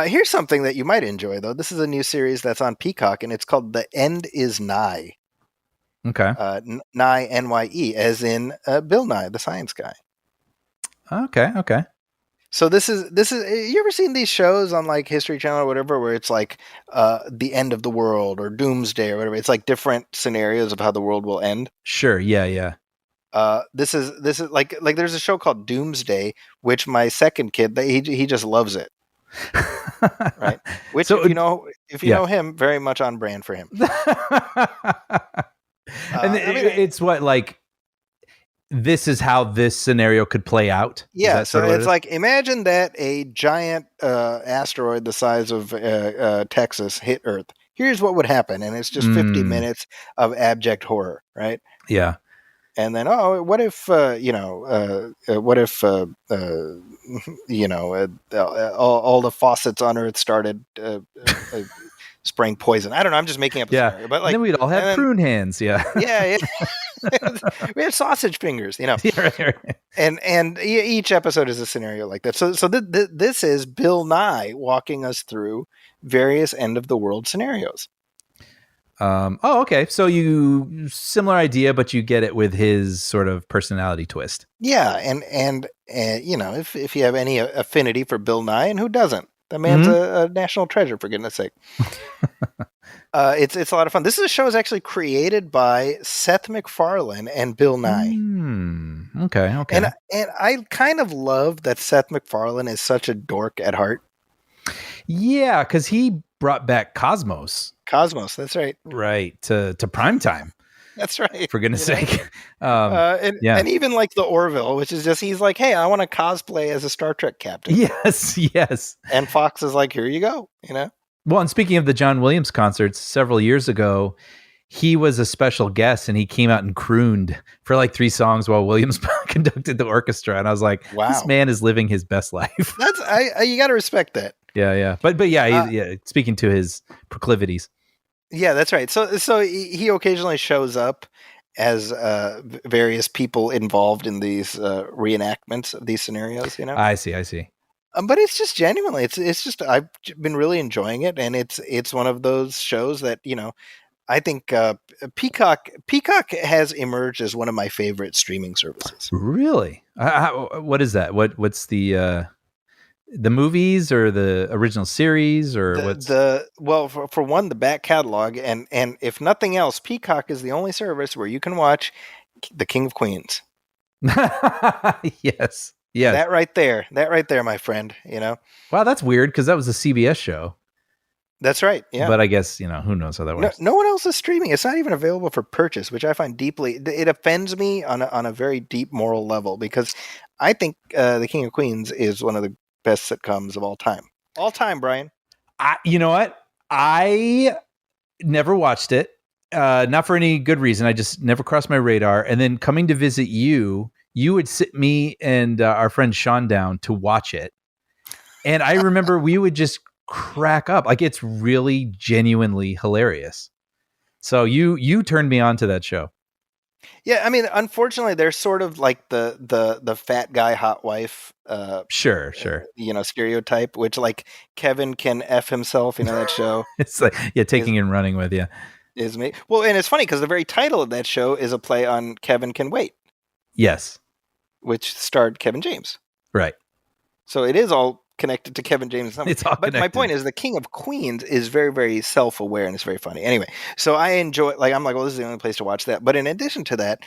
Here's something that you might enjoy, though. This is a new series that's on Peacock, and it's called The End Is Nigh. Okay. Nye, N-Y-E, as in Bill Nye, the science guy. Okay. So this is. You ever seen these shows on like History Channel or whatever, where it's like the end of the world or Doomsday or whatever? It's like different scenarios of how the world will end. Sure. Yeah. This is like there's a show called Doomsday, which my second kid he just loves it. right? Which, So, if you yeah. know him, very much on brand for him. And it's what, like, this is how this scenario could play out. Is Yeah, that so sort of what it it's is? like, imagine that a giant asteroid the size of Texas hit Earth. Here's what would happen, and it's just 50 minutes of abject horror, right? Yeah. And then, what if what if all the faucets on Earth started spraying poison? I don't know. I'm just making up a scenario, but And like, then we'd all have and then- prune hands. Yeah. yeah, we have sausage fingers, Yeah, right. and each episode is a scenario like that. So this is Bill Nye walking us through various end of the world scenarios. Oh, okay. So similar idea, but you get it with his sort of personality twist. Yeah, and if you have any affinity for Bill Nye, and who doesn't? The man's a national treasure, for goodness sake. It's a lot of fun. This is a show is actually created by Seth MacFarlane and Bill Nye. Okay. And I kind of love that Seth MacFarlane is such a dork at heart. Yeah, because he brought back Cosmos. Cosmos, that's right. Right, to primetime. That's right. For goodness sake. And even like the Orville, which is just, he's like, hey, I want to cosplay as a Star Trek captain. Yes. And Fox is like, here you go, Well, and speaking of the John Williams concerts, several years ago, he was a special guest and he came out and crooned for like 3 songs while Williams conducted the orchestra. And I was like, wow, this man is living his best life. You got to respect that. Yeah. But yeah, speaking to his proclivities. Yeah, that's right. So he occasionally shows up as various people involved in these reenactments of these scenarios, I see. But it's just genuinely, it's just, I've been really enjoying it, and it's one of those shows that I think Peacock has emerged as one of my favorite streaming services. Really? What is that? What's the movies or the original series or what's well, for one, the back catalog, and if nothing else, Peacock is the only service where you can watch The King of Queens. Yes. That right there, my friend. Wow, that's weird because that was a CBS show. That's right. Yeah, but I guess who knows how that works. No one else is streaming. It's not even available for purchase, which I find deeply. It offends me on a very deep moral level, because I think The King of Queens is one of the best sitcoms of all time. All time, Brian. You know what? I never watched it. Not for any good reason. I just never crossed my radar. And then coming to visit you would sit me and our friend Sean down to watch it. And I remember we would just crack up. Like, it's really genuinely hilarious. So you turned me on to that show. Yeah, I mean, unfortunately, they're sort of like the fat guy, hot wife. Sure. Stereotype, which, like, Kevin can F himself. That show. It's like, taking and running with you. Is me. Well, and it's funny because the very title of that show is a play on Kevin Can Wait. Yes. Which starred Kevin James. Right. So it is all connected to Kevin James. But my point is, The King of Queens is very, very self-aware, and it's very funny. Anyway, so I enjoy. I'm like, well, this is the only place to watch that. But in addition to that,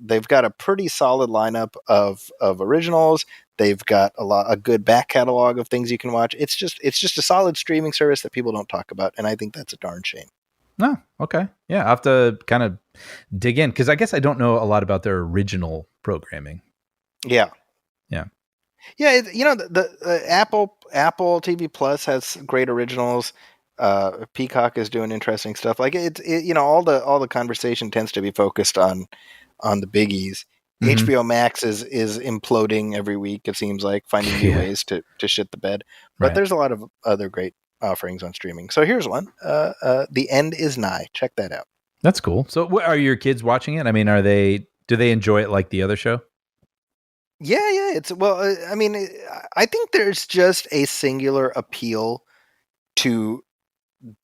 they've got a pretty solid lineup of originals. They've got a good back catalog of things you can watch. It's just a solid streaming service that people don't talk about, and I think that's a darn shame. No, okay, yeah, I have to kind of dig in, because I guess I don't know a lot about their original programming. Yeah. The Apple TV Plus has great originals. Peacock is doing interesting stuff. Like all the conversation tends to be focused on the biggies. Mm-hmm. HBO Max is imploding every week. It seems like, finding new ways to shit the bed. But there's a lot of other great offerings on streaming. So here's one. The End Is Nigh. Check that out. That's cool. So are your kids watching it? I mean, do they enjoy it like the other show? Yeah. I think there's just a singular appeal to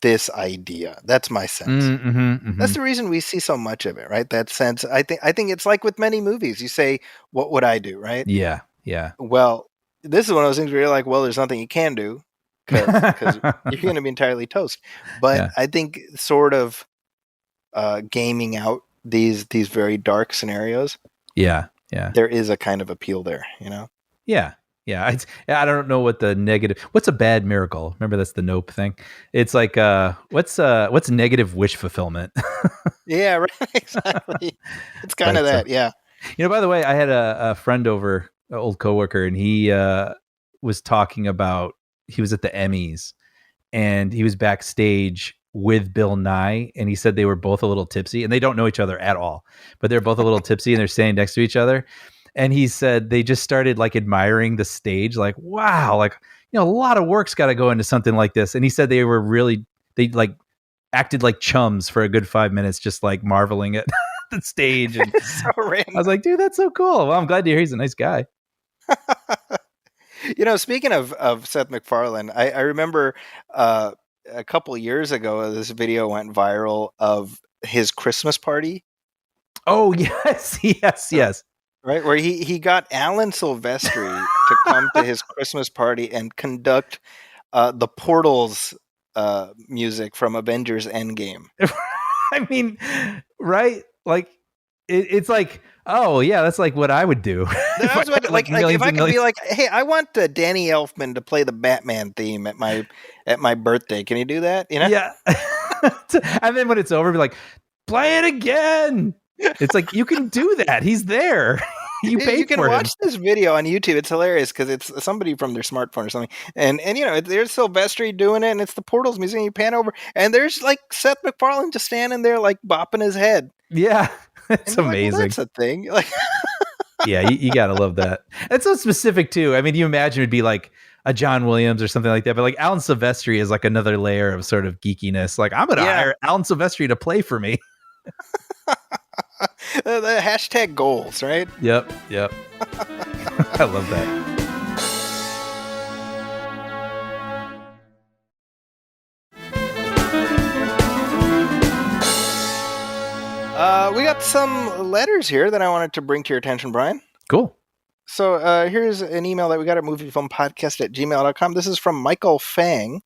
this idea. That's my sense. Mm-hmm. That's the reason we see so much of it, right? That sense. I think it's like with many movies. You say, what would I do, right? Yeah. Well, this is one of those things where you're like, well, there's nothing you can do, because you're going to be entirely toast. But I think sort of gaming out these very dark scenarios. Yeah. There is a kind of appeal there, Yeah. I don't know what the negative. What's a bad miracle? Remember, that's the Nope thing. It's like what's negative wish fulfillment? Yeah, right. Exactly. It's kind of that. Yeah. By the way, I had a friend over, an old coworker, and he was talking about, he was at the Emmys and he was backstage with Bill Nye, and he said they were both a little tipsy, and they don't know each other at all, but they're both a little tipsy and they're standing next to each other. And he said they just started like admiring the stage, like, wow, like, a lot of work's got to go into something like this. And he said they like acted like chums for a good 5 minutes, just like marveling at the stage. And So random. I was like, dude, that's so cool. Well, I'm glad to hear he's a nice guy. Speaking of Seth MacFarlane, I remember a couple years ago, this video went viral of his Christmas party. Oh, yes. Right, where he got Alan Silvestri to come to his Christmas party and conduct the Portals music from Avengers Endgame. I mean, right? Like, it's like, oh yeah, that's like what I would do. If I could be like, hey, I want Danny Elfman to play the Batman theme at my birthday. Can you do that? Yeah. And then when it's over, be like, play it again. It's like, you can do that. He's there. You can watch this video on YouTube. It's hilarious because it's somebody from their smartphone or something, and there's Silvestri doing it, and it's the Portals music. And you pan over, and there's like Seth MacFarlane just standing there, like bopping his head. Yeah, it's amazing. Like, well, that's a thing. Like, yeah, you gotta love that. It's so specific too. I mean, you imagine it'd be like a John Williams or something like that, but like Alan Silvestri is like another layer of sort of geekiness. Like, I'm gonna hire Alan Silvestri to play for me. The hashtag goals, right? Yep. I love that. We got some letters here that I wanted to bring to your attention, Brian. Cool. So here's an email that we got at moviefilmpodcast@gmail.com. This is from Michael Fang,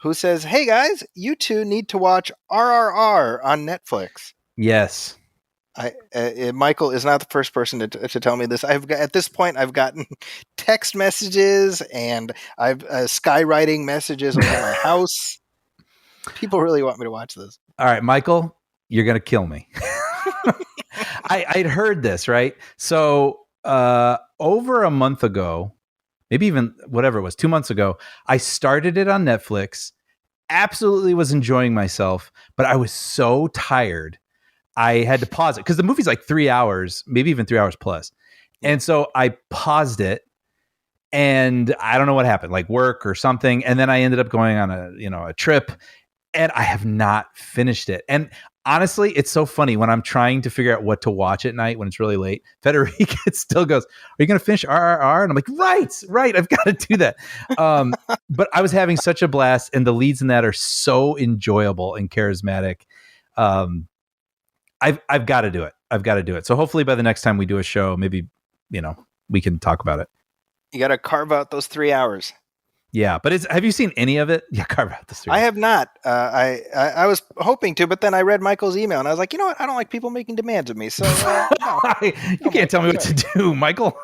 who says, "Hey guys, you two need to watch RRR on Netflix." Yes. Michael is not the first person to tell me this. At this point, I've gotten text messages and I've skywriting messages over my house. People really want me to watch this. All right, Michael, you're gonna kill me. I'd heard this, right? So over a month ago, maybe even whatever it was, 2 months ago, I started it on Netflix. Absolutely was enjoying myself, but I was so tired. I had to pause it because the movie's like 3 hours, maybe even 3 hours plus. And so I paused it and I don't know what happened, like work or something. And then I ended up going on a trip and I have not finished it. And honestly, it's so funny when I'm trying to figure out what to watch at night when it's really late. Federica still goes, "Are you going to finish RRR?" And I'm like, right. I've got to do that. But I was having such a blast and the leads in that are so enjoyable and charismatic. I've got to do it. So hopefully by the next time we do a show, maybe, we can talk about it. You got to carve out those 3 hours. Yeah. But have you seen any of it? Yeah. Carve out the 3 hours. I have not. I was hoping to, but then I read Michael's email and I was like, you know what? I don't like people making demands of me. So no. You can't tell me what to do, Michael.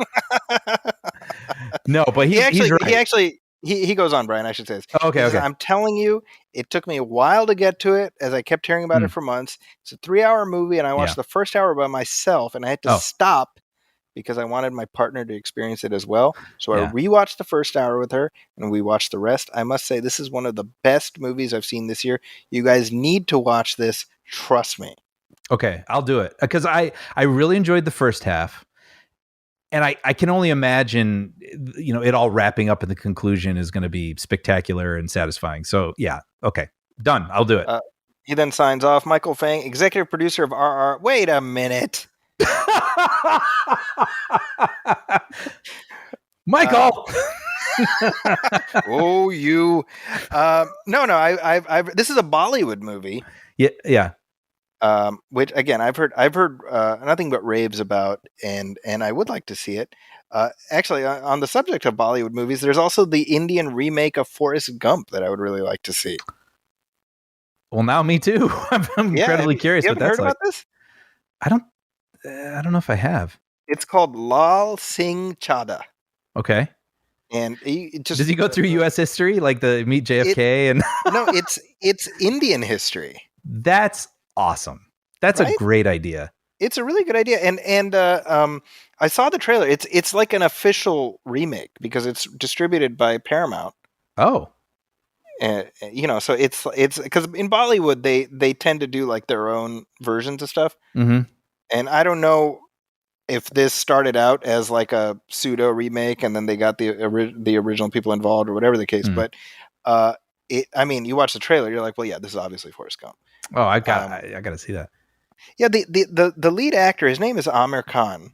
No, but he's right. He goes on, Brian, I should say this. Okay. I'm telling you, it took me a while to get to it as I kept hearing about it for months. It's a 3-hour movie and I watched the first hour by myself and I had to stop because I wanted my partner to experience it as well. So I rewatched the first hour with her and we watched the rest. I must say, this is one of the best movies I've seen this year. You guys need to watch this. Trust me. Okay, I'll do it because I really enjoyed the first half. And I can only imagine, it all wrapping up in the conclusion is going to be spectacular and satisfying. So yeah, okay, done. I'll do it. He then signs off. Michael Fang, executive producer of RR. Wait a minute. Michael. Oh, you. No. I've. This is a Bollywood movie. Yeah. Which again, I've heard nothing but raves about, and I would like to see it. Actually, on the subject of Bollywood movies, there's also the Indian remake of Forrest Gump that I would really like to see. Well, now me too. I'm incredibly curious. You haven't heard about this? I don't know if I have. It's called Lal Singh Chadha. Okay. And he just Does he go through U.S. history, like the meet JFK and? No, it's Indian history. That's awesome. That's Right? a great idea. It's a really good idea, and I saw the trailer. It's like an official remake because it's distributed by Paramount. Oh, So it's because in Bollywood they tend to do like their own versions of stuff, mm-hmm. and I don't know if this started out as like a pseudo remake and then they got the original people involved or whatever the case. But I mean, you watch the trailer, you're like, well, yeah, this is obviously Forrest Gump. Oh, I got to see that. Yeah, the lead actor, his name is Amir Khan,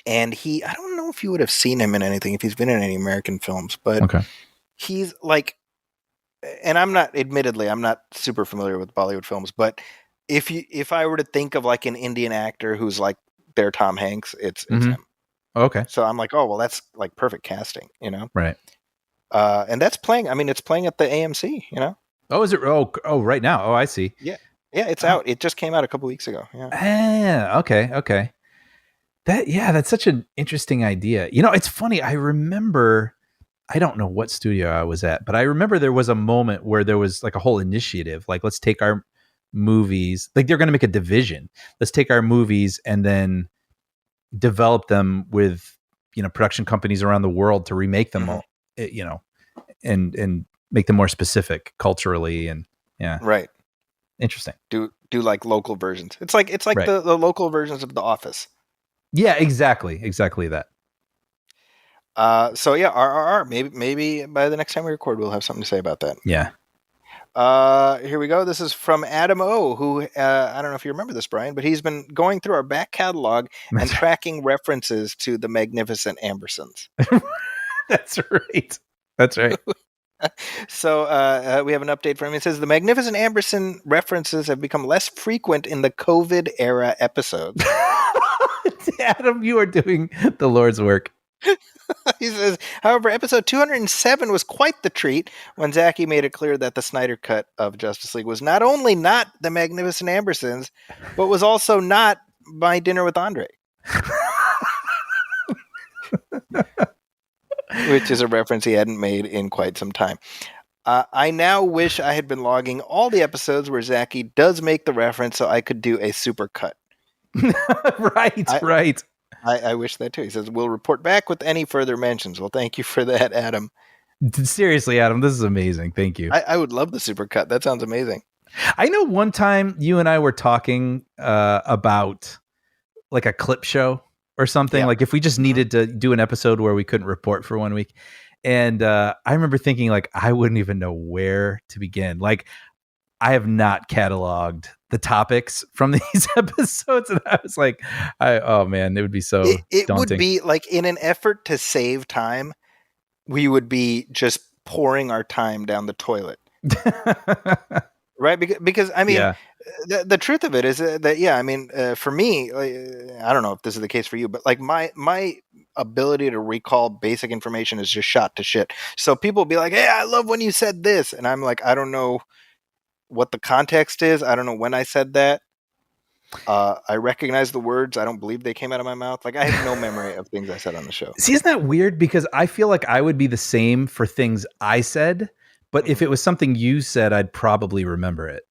and I don't know if you would have seen him in anything if he's been in any American films, but he's like, and I'm not super familiar with Bollywood films, but if I were to think of like an Indian actor who's like their Tom Hanks, it's him. Okay. So I'm like, oh, well, that's like perfect casting, Right. And that's playing. I mean, it's playing at the AMC, Oh, is it? Oh, right now. Oh, I see. Yeah, it's out. It just came out a couple weeks ago. Yeah. Okay. That's such an interesting idea. It's funny. I remember. I don't know what studio I was at, but I remember there was a moment where there was like a whole initiative, like let's take our movies, like they're going to make a division. Let's take our movies and then develop them with, production companies around the world to remake them all, and make them more specific culturally. And right. Interesting. Do like local versions. It's like right. the local versions of The Office. Yeah, exactly that. So yeah, RRR. Maybe by the next time we record, we'll have something to say about that. Yeah. Here we go. This is from Adam O, who I don't know if you remember this, Brian, but he's been going through our back catalog and tracking references to the Magnificent Ambersons. That's right. So we have an update from him. It says the Magnificent Amberson references have become less frequent in the COVID era episodes. Adam, you are doing the Lord's work. He says, however, episode 207 was quite the treat when Zachy made it clear that the Snyder Cut of Justice League was not only not the Magnificent Ambersons, but was also not My Dinner with Andre. Which is a reference he hadn't made in quite some time. I now wish I had been logging all the episodes where Zachy does make the reference so I could do a super cut. Right. I wish that too. He says, we'll report back with any further mentions. Well, thank you for that, Adam. Seriously, Adam, this is amazing. Thank you. I would love the supercut. That sounds amazing. I know one time you and I were talking about like a clip show or something. Yeah. Like if we just needed to do an episode where we couldn't report for 1 week. And I remember thinking like, I wouldn't even know where to begin. Like I have not cataloged the topics from these episodes. And I was like, oh man, it would be so it daunting. Would be like in an effort to save time, we would be just pouring our time down the toilet. Right? Because I mean, the truth of it is that, for me, I don't know if this is the case for you, but like my ability to recall basic information is just shot to shit. So people will be like, hey, I love when you said this. And I'm like, I don't know what the context is. I don't know when I said that. I recognize the words. I don't believe they came out of my mouth. Like I have no memory of things I said on the show. See, isn't that weird? Because I feel like I would be the same for things I said, but if it was something you said, I'd probably remember it.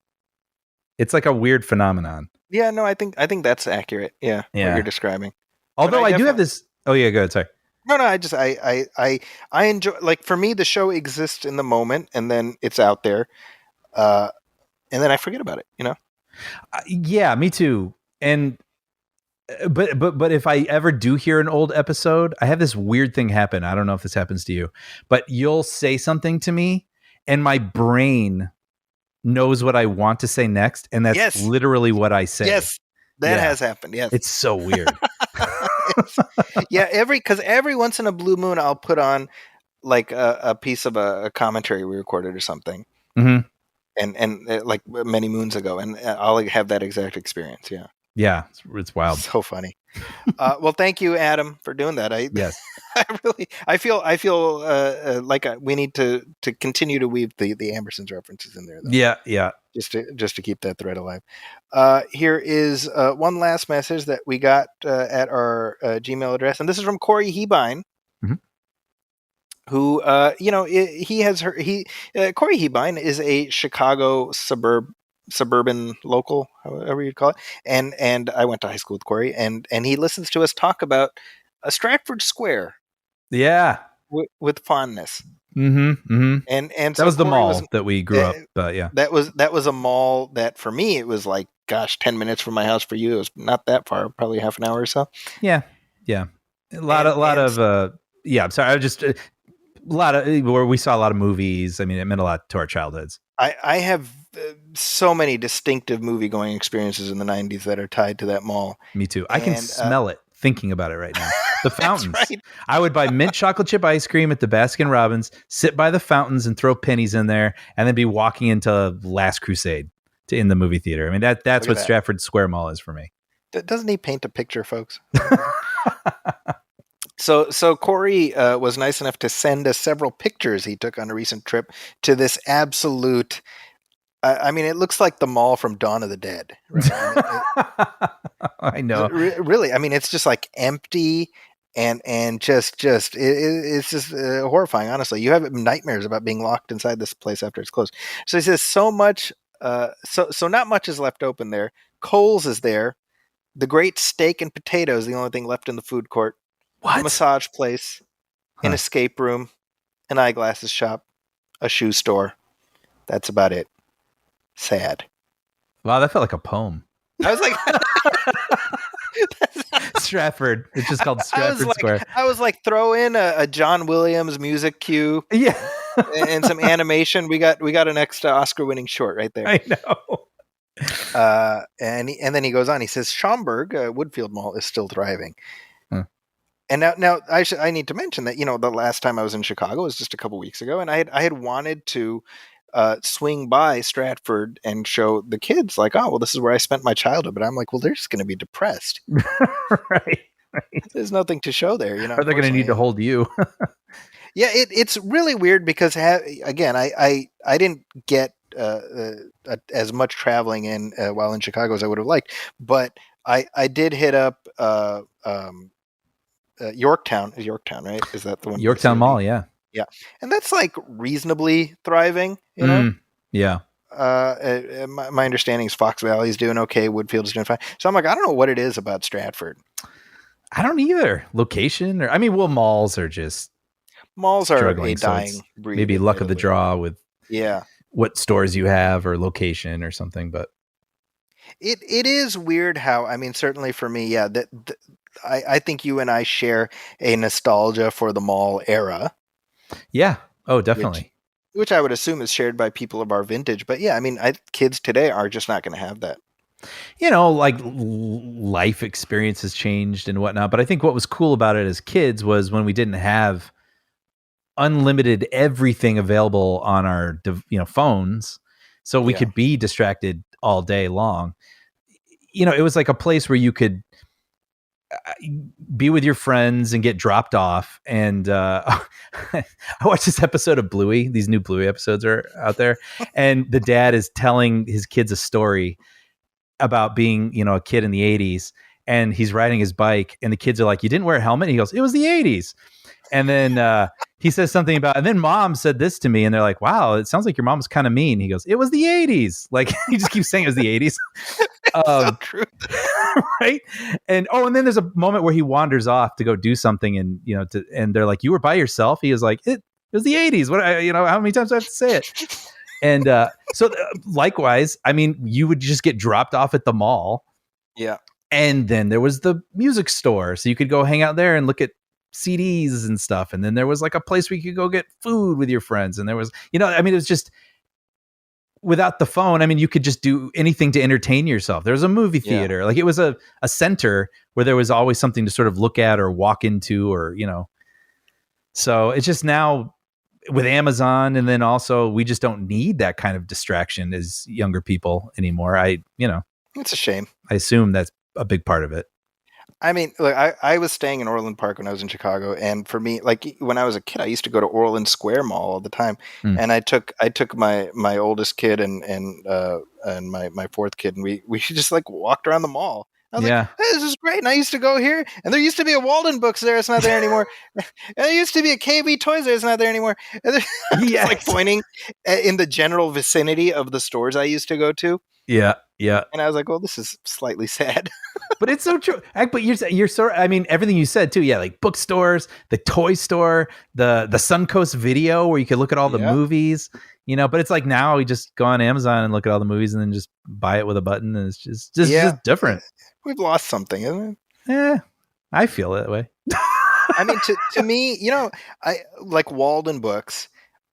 It's like a weird phenomenon. Yeah, no, I think that's accurate. Yeah. What you're describing. Although I do have this. Oh yeah, go ahead. Sorry. No, I enjoy, like for me, the show exists in the moment and then it's out there. And then I forget about it, Yeah, me too. And but if I ever do hear an old episode, I have this weird thing happen. I don't know if this happens to you, but you'll say something to me and my brain knows what I want to say next, and that's literally what I say. Yes, that has happened. Yes, it's so weird. Because every once in a blue moon, I'll put on like a piece of a commentary we recorded or something. Mm-hmm. And like many moons ago, and I'll have that exact experience. Yeah, it's wild. So funny. Well, thank you, Adam, for doing that. Yes, I feel like we need to continue to weave the Ambersons references in there. Though. Yeah. Just to keep that thread alive. Here is one last message that we got at our Gmail address, and this is from Corey Hebine. Mm-hmm. who he has her he Corey Hebine is a Chicago suburban local, however you'd call it, and I went to high school with Corey, and he listens to us talk about a Stratford Square Yeah. with fondness. And That so was the Corey mall that we grew up. But yeah, that was a mall that for me it was like, gosh, 10 minutes from my house. For you it was not that far, probably half an hour or so. yeah. A lot of yeah. I'm sorry. I just a lot of where we saw a lot of movies. I mean, it meant a lot to our childhoods. I have so many distinctive movie going experiences in the 90s that are tied to that mall. Me too. I can smell it thinking about it right now. The fountains. Right. I would buy mint chocolate chip ice cream at the Baskin Robbins, sit by the fountains and throw pennies in there, and then be walking into Last Crusade in the movie theater. I mean, that's what Stratford Square Mall is for me. Doesn't he paint a picture, folks? So Corey was nice enough to send us several pictures he took on a recent trip to this absolute. I mean, it looks like the mall from Dawn of the Dead. Right? I know. Really, I mean, it's just like empty and just it's just horrifying. Honestly, you have nightmares about being locked inside this place after it's closed. So he says so much. So not much is left open there. Kohl's is there. The great steak and potatoes, the only thing left in the food court. What? A massage place, an escape room, an eyeglasses shop, a shoe store. That's about it. Sad. Wow, that felt like a poem. I was like, Stratford. It's just called Stratford Square. I was like, throw in a John Williams music cue, yeah, and some animation. We got an extra Oscar-winning short right there. I know. And then he goes on. He says Schaumburg, Woodfield Mall, is still thriving. And now I need to mention that the last time I was in Chicago was just a couple weeks ago, and I had wanted to swing by Stratford and show the kids like, oh well, this is where I spent my childhood. But I'm like, well, they're just going to be depressed. Right. There's nothing to show there. Or they're going to need to hold you. Yeah, it's really weird because again, I didn't get as much traveling in while in Chicago as I would have liked, but I did hit up Yorktown. Is Yorktown, right? Is that the one? Yorktown Mall, yeah. Yeah. And that's like reasonably thriving, you know? Yeah. My understanding is Fox Valley is doing okay. Woodfield's doing fine. So I'm like, I don't know what it is about Stratford. I don't either. Location malls are just malls are struggling, a dying breed. Maybe luck of the draw with what stores you have or location or something, but it is weird how, I mean, certainly for me, I think you and I share a nostalgia for the mall era. Yeah. Oh, definitely. Which I would assume is shared by people of our vintage. But yeah, I mean, kids today are just not going to have that. Like life experience has changed and whatnot. But I think what was cool about it as kids was when we didn't have unlimited everything available on our phones, so we could be distracted all day long. It was like a place where you could be with your friends and get dropped off. And I watched this episode of Bluey. These new Bluey episodes are out there, and the dad is telling his kids a story about being a kid in the 80s, and he's riding his bike, and the kids are like, you didn't wear a helmet? And he goes, it was the 80s. And then he says something about, and then mom said this to me, and they're like, wow, it sounds like your mom was kind of mean. He goes, it was the 80s. Like, he just keeps saying it was the 80s. So true. Right. And then there's a moment where he wanders off to go do something, and and they're like, you were by yourself? He was like, it was the 80s. What, how many times do I have to say it? And so likewise, I mean, you would just get dropped off at the mall. Yeah. And then there was the music store, so you could go hang out there and look at CDs and stuff. And then there was like a place where you could go get food with your friends. And there was, I mean, it was just, without the phone, I mean, you could just do anything to entertain yourself. There was a movie theater. Yeah. Like, it was a center where there was always something to sort of look at or walk into, or, so it's just now with Amazon. And then also we just don't need that kind of distraction as younger people anymore. It's a shame. I assume that's a big part of it. I mean, look, I was staying in Orland Park when I was in Chicago, and for me, like when I was a kid, I used to go to Orland Square Mall all the time, and I took my oldest kid and my fourth kid, and we just like walked around the mall. I was Yeah. like, hey, this is great. And I used to go here, and there used to be a Walden Books there. It's not there anymore. And there used to be a KB Toys there. It's not there anymore. And just Yes. like pointing in the general vicinity of the stores I used to go to. Yeah. Yeah. And I was like, well, this is slightly sad. But it's so true. But you're so, I mean, everything you said too. Yeah. Like bookstores, the toy store, the Suncoast Video where you could look at all the Yeah. movies, you know, but it's like now we just go on Amazon and look at all the movies and then just buy it with a button. And it's just different. We've lost something, isn't it? I feel that way. I mean, to me, you know, I like Walden Books.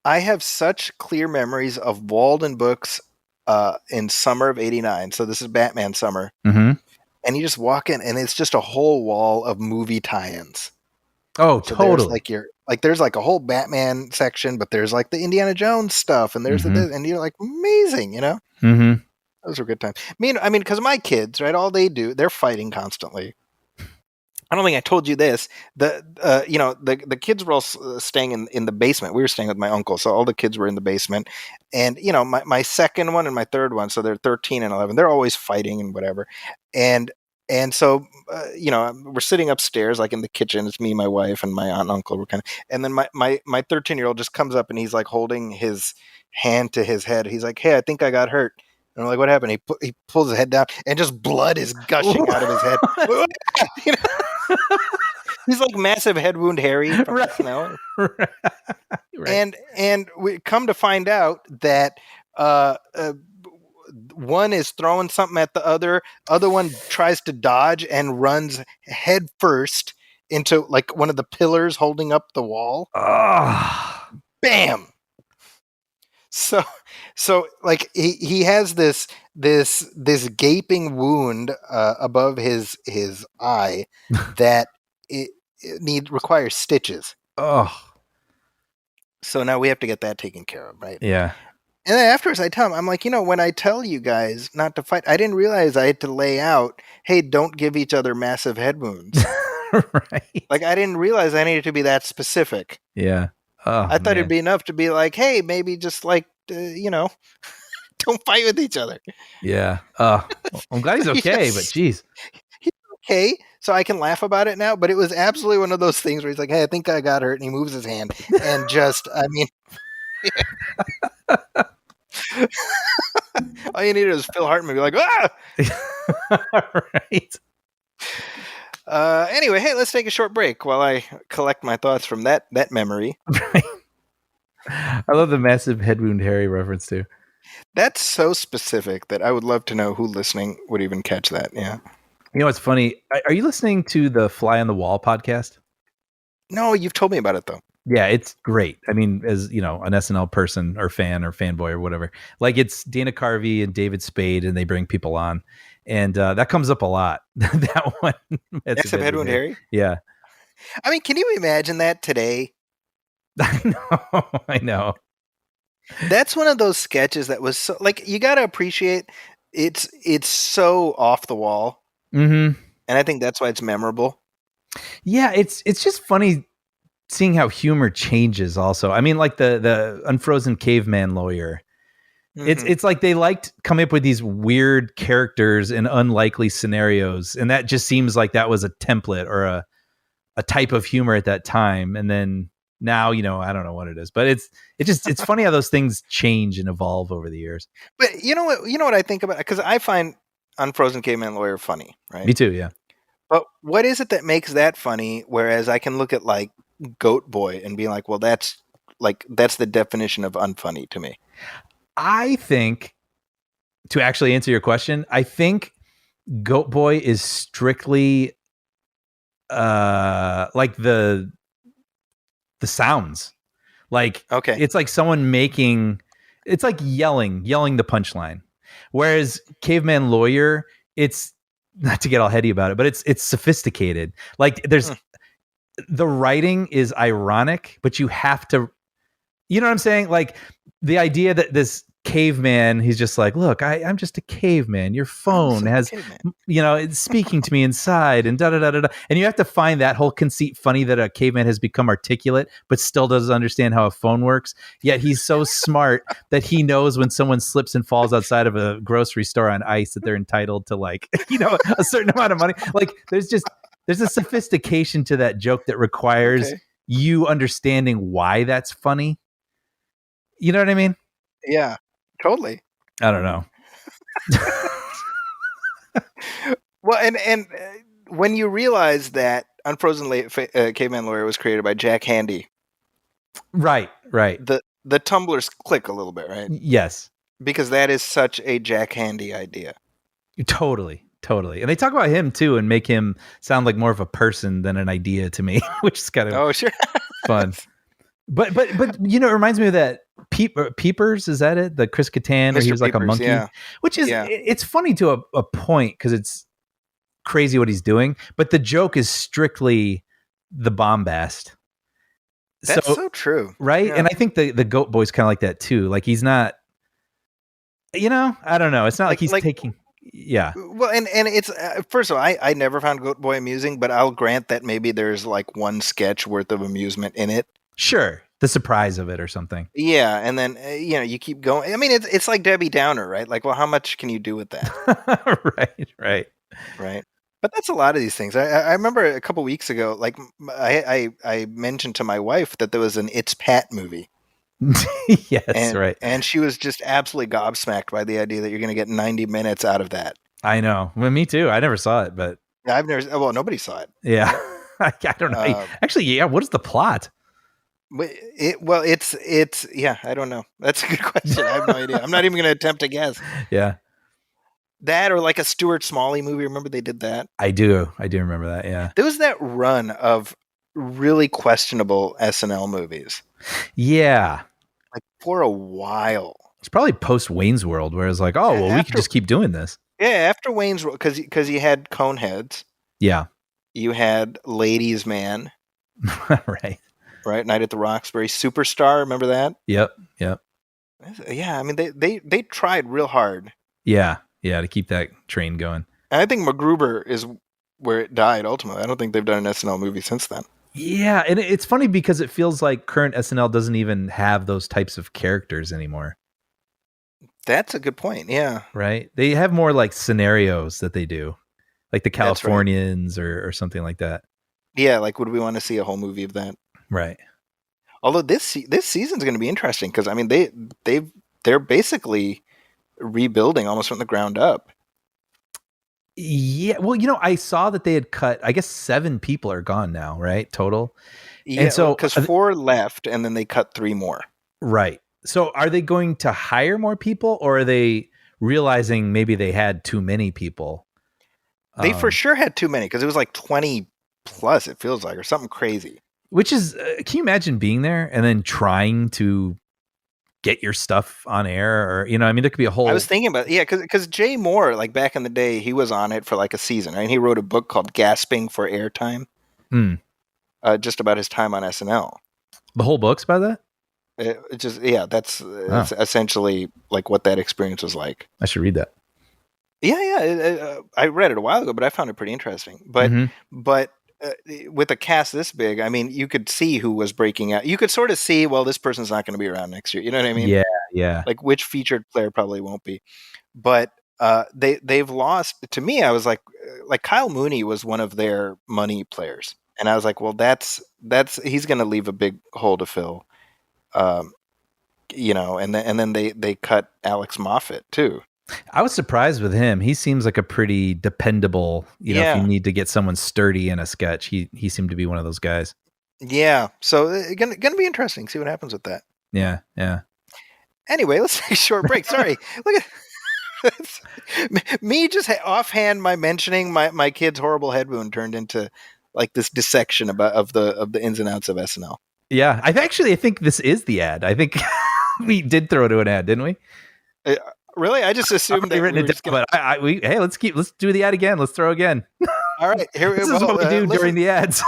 I have such clear memories of Walden Books in summer of '89. So this is Batman summer. Mm-hmm. And you just walk in, and it's just a whole wall of movie tie-ins. Oh, So totally. there's like a whole Batman section, but there's like the Indiana Jones stuff, and there's Mhm. and you're like, amazing, you know. Mm-hmm. Those were good times. I mean, because my kids, right, all they do, they're fighting constantly. I don't think I told you this. The kids were all staying in the basement. We were staying with my uncle, so all the kids were in the basement. And you know, my second one and my third one, so they're 13 and 11. They're always fighting and whatever. And so you know, we're sitting upstairs, like in the kitchen. It's me, my wife, and my aunt and uncle. We're kind of, and then my 13-year-old just comes up and he's like holding his hand to his head. He's like, "Hey, I think I got hurt." And I'm like, "What happened?" He pulls his head down, and just blood is gushing out of his head. You know? He's like massive head wound Harry from Right. the snow. Right. And we come to find out that one is throwing something at the other one tries to dodge and runs head first into like one of the pillars holding up the wall. Oh. Bam. So like he has this gaping wound above his eye that it requires stitches. Oh. So now we have to get that taken care of, right? Yeah. And then afterwards, I tell him, I'm like, you know, when I tell you guys not to fight, I didn't realize I had to lay out, hey, don't give each other massive head wounds. Right. Like, I didn't realize I needed to be that specific. Yeah. Oh, I thought it'd be enough to be like, hey, maybe just like, you know, don't fight with each other. Yeah. Well, I'm glad he's okay, Yes. but geez. Okay, so I can laugh about it now, but it was absolutely one of those things where he's like, hey, I think I got hurt. And he moves his hand and just, I mean, all you needed was Phil Hartman be like, ah! Right. Anyway, hey, let's take a short break while I collect my thoughts from that memory. Right. I love the massive head wound Harry reference too. That's so specific that I would love to know who listening would even catch that. Yeah. You know what's funny? Are you listening to the Fly on the Wall podcast? No, you've told me about it though. Yeah, it's great. I mean, as you know, an SNL person or fan or fanboy or whatever, like it's Dana Carvey and David Spade, and they bring people on, and that comes up a lot. That one, Massive head wound Harry. Yeah, I mean, can you imagine that today? I know. That's one of those sketches that was so like you got to appreciate it's so off the wall, Mm-hmm. and I think that's why it's memorable. Yeah, it's just funny seeing how humor changes. Also, I mean, like the Unfrozen Caveman Lawyer. Mhm. It's like they liked coming up with these weird characters in unlikely scenarios, and that just seems like that was a template or a type of humor at that time. And then now, you know, I don't know what it is, but it's funny how those things change and evolve over the years. But you know what I think about, because I find Unfrozen Caveman Lawyer funny, right? Me too. Yeah. But what is it that makes that funny? Whereas I can look at like Goat Boy and be like, well, that's the definition of unfunny to me. I think, to actually answer your question, I think Goat Boy is strictly like the sounds. Like, Okay. it's like someone it's like yelling the punchline. Whereas Caveman Lawyer, it's not to get all heady about it, but it's sophisticated. Like there's the writing is ironic, but you have to, you know what I'm saying? Like the idea that this caveman. He's just like, look, I'm just a caveman. Your phone has, caveman. It's speaking to me inside, and da da da da da. And you have to find that whole conceit funny that a caveman has become articulate, but still doesn't understand how a phone works. Yet he's so smart that he knows when someone slips and falls outside of a grocery store on ice that they're entitled to like, a certain amount of money. Like there's a sophistication to that joke that requires you understanding why that's funny. You know what I mean? Yeah, totally. I don't know. Well, and when you realize that Unfrozen Caveman Lawyer was created by Jack Handy, right, the tumblers click a little bit, right? Yes, because that is such a Jack Handy idea. Totally. And they talk about him too and make him sound like more of a person than an idea to me, which is kind of fun. But it reminds me of that Peepers, is that it? The Chris Kattan, where he was like a monkey, which is it's funny to a point because it's crazy what he's doing, but the joke is strictly the bombast. That's so true, right? Yeah. And I think the Goat Boy's kind of like that too. Like he's not, I don't know. It's not like he's taking. Yeah. Well, and it's first of all, I never found Goat Boy amusing, but I'll grant that maybe there's like one sketch worth of amusement in it. Sure, the surprise of it or something. Yeah, and then you keep going. I mean, it's like Debbie Downer, right? Like, well, how much can you do with that? Right. But that's a lot of these things. I remember a couple weeks ago, like I mentioned to my wife that there was an It's Pat movie. Yes, right. And she was just absolutely gobsmacked by the idea that you're going to get 90 minutes out of that. I know. Well, me too. I never saw it, but nobody saw it. Yeah. I don't know. Actually, yeah. What is the plot? It's I don't know. That's a good question. I have no idea. I'm not even going to attempt to guess. Yeah. That or like a Stuart Smalley movie. Remember they did that? I do remember that. Yeah. There was that run of really questionable SNL movies. Yeah. Like for a while. It's probably post Wayne's World where it's like, oh, well, we could just keep doing this. Yeah. After Wayne's World, because you had Coneheads. Yeah. You had Ladies Man. Right. Night at the Roxbury. Superstar. Remember that? Yep. Yeah. I mean, they tried real hard. Yeah. To keep that train going. And I think MacGruber is where it died ultimately. I don't think they've done an SNL movie since then. Yeah, and it's funny because it feels like current SNL doesn't even have those types of characters anymore. That's a good point, yeah. Right? They have more like scenarios that they do. Like the Californians or something like that. Yeah, like would we want to see a whole movie of that? Right. Although this season's going to be interesting because I mean they're basically rebuilding almost from the ground up. Yeah, well, I saw that they had cut. I guess 7 people are gone now, right? Total. Yeah, and so because 4 left, and then they cut 3 more. Right. So, are they going to hire more people, or are they realizing maybe they had too many people? They for sure had too many because it was like 20 plus. It feels like, or something crazy. Which is, can you imagine being there and then trying to get your stuff on air, or there could be a whole. I was thinking about because Jay Moore, like back in the day, he was on it for like a season, right? And he wrote a book called Gasping for Airtime, just about his time on SNL. The whole book's about that. That's it's essentially like what that experience was like. I should read that. Yeah. I read it a while ago, but I found it pretty interesting. But with a cast this big, I mean, you could see who was breaking out. You could sort of see, well, this person's not going to be around next year. You know what I mean? Yeah. Like which featured player probably won't be. But they've lost. To me, I was like Kyle Mooney was one of their money players, and I was like, well, that's he's going to leave a big hole to fill. And then they cut Alex Moffat too. I was surprised with him. He seems like a pretty dependable, if you need to get someone sturdy in a sketch, he seemed to be one of those guys. Yeah. So gonna be interesting. See what happens with that. Yeah. Anyway, let's take a short break. Sorry. Look at me just offhand, my mentioning my kid's horrible head wound turned into like this dissection of the ins and outs of SNL. Yeah. I think this is the ad. I think we did throw to an ad, didn't we? Really? I just assumed that written it down, but let's do the ad again. Let's throw again. All right. This is what we do during the ads.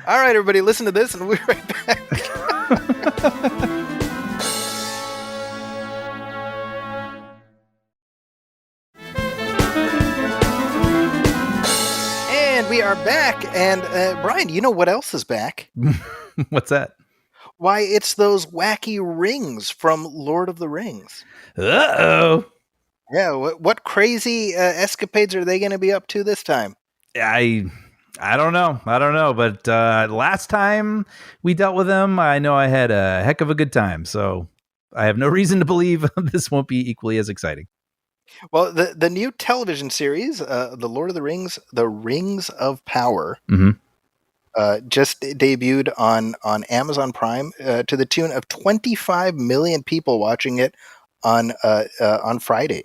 All right, everybody, listen to this and we'll be right back. we are back, and Brian, you know what else is back? What's that? Why, it's those wacky rings from Lord of the Rings. Uh-oh. Yeah, what crazy escapades are they going to be up to this time? I don't know. But last time we dealt with them, I know I had a heck of a good time. So I have no reason to believe this won't be equally as exciting. Well, the new television series, The Lord of the Rings, The Rings of Power, just debuted on Amazon Prime to the tune of 25 million people watching it on Friday.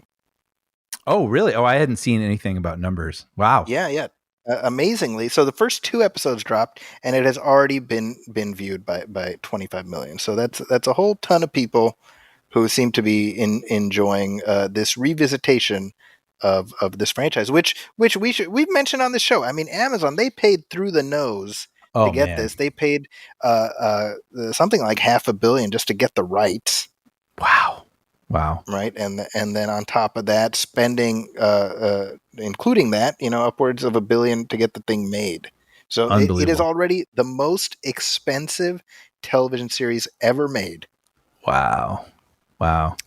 Oh, really? Oh, I hadn't seen anything about numbers. Wow. Yeah. Amazingly, so the first 2 episodes dropped, and it has already been viewed by 25 million. So that's a whole ton of people who seem to be enjoying this revisitation of this franchise, which we've mentioned on the show. I mean, Amazon, they paid through the nose to get this. They paid something like $500 million just to get the rights. Wow. Right, and then on top of that, spending, including that, upwards of $1 billion to get the thing made. So it is already the most expensive television series ever made. Wow.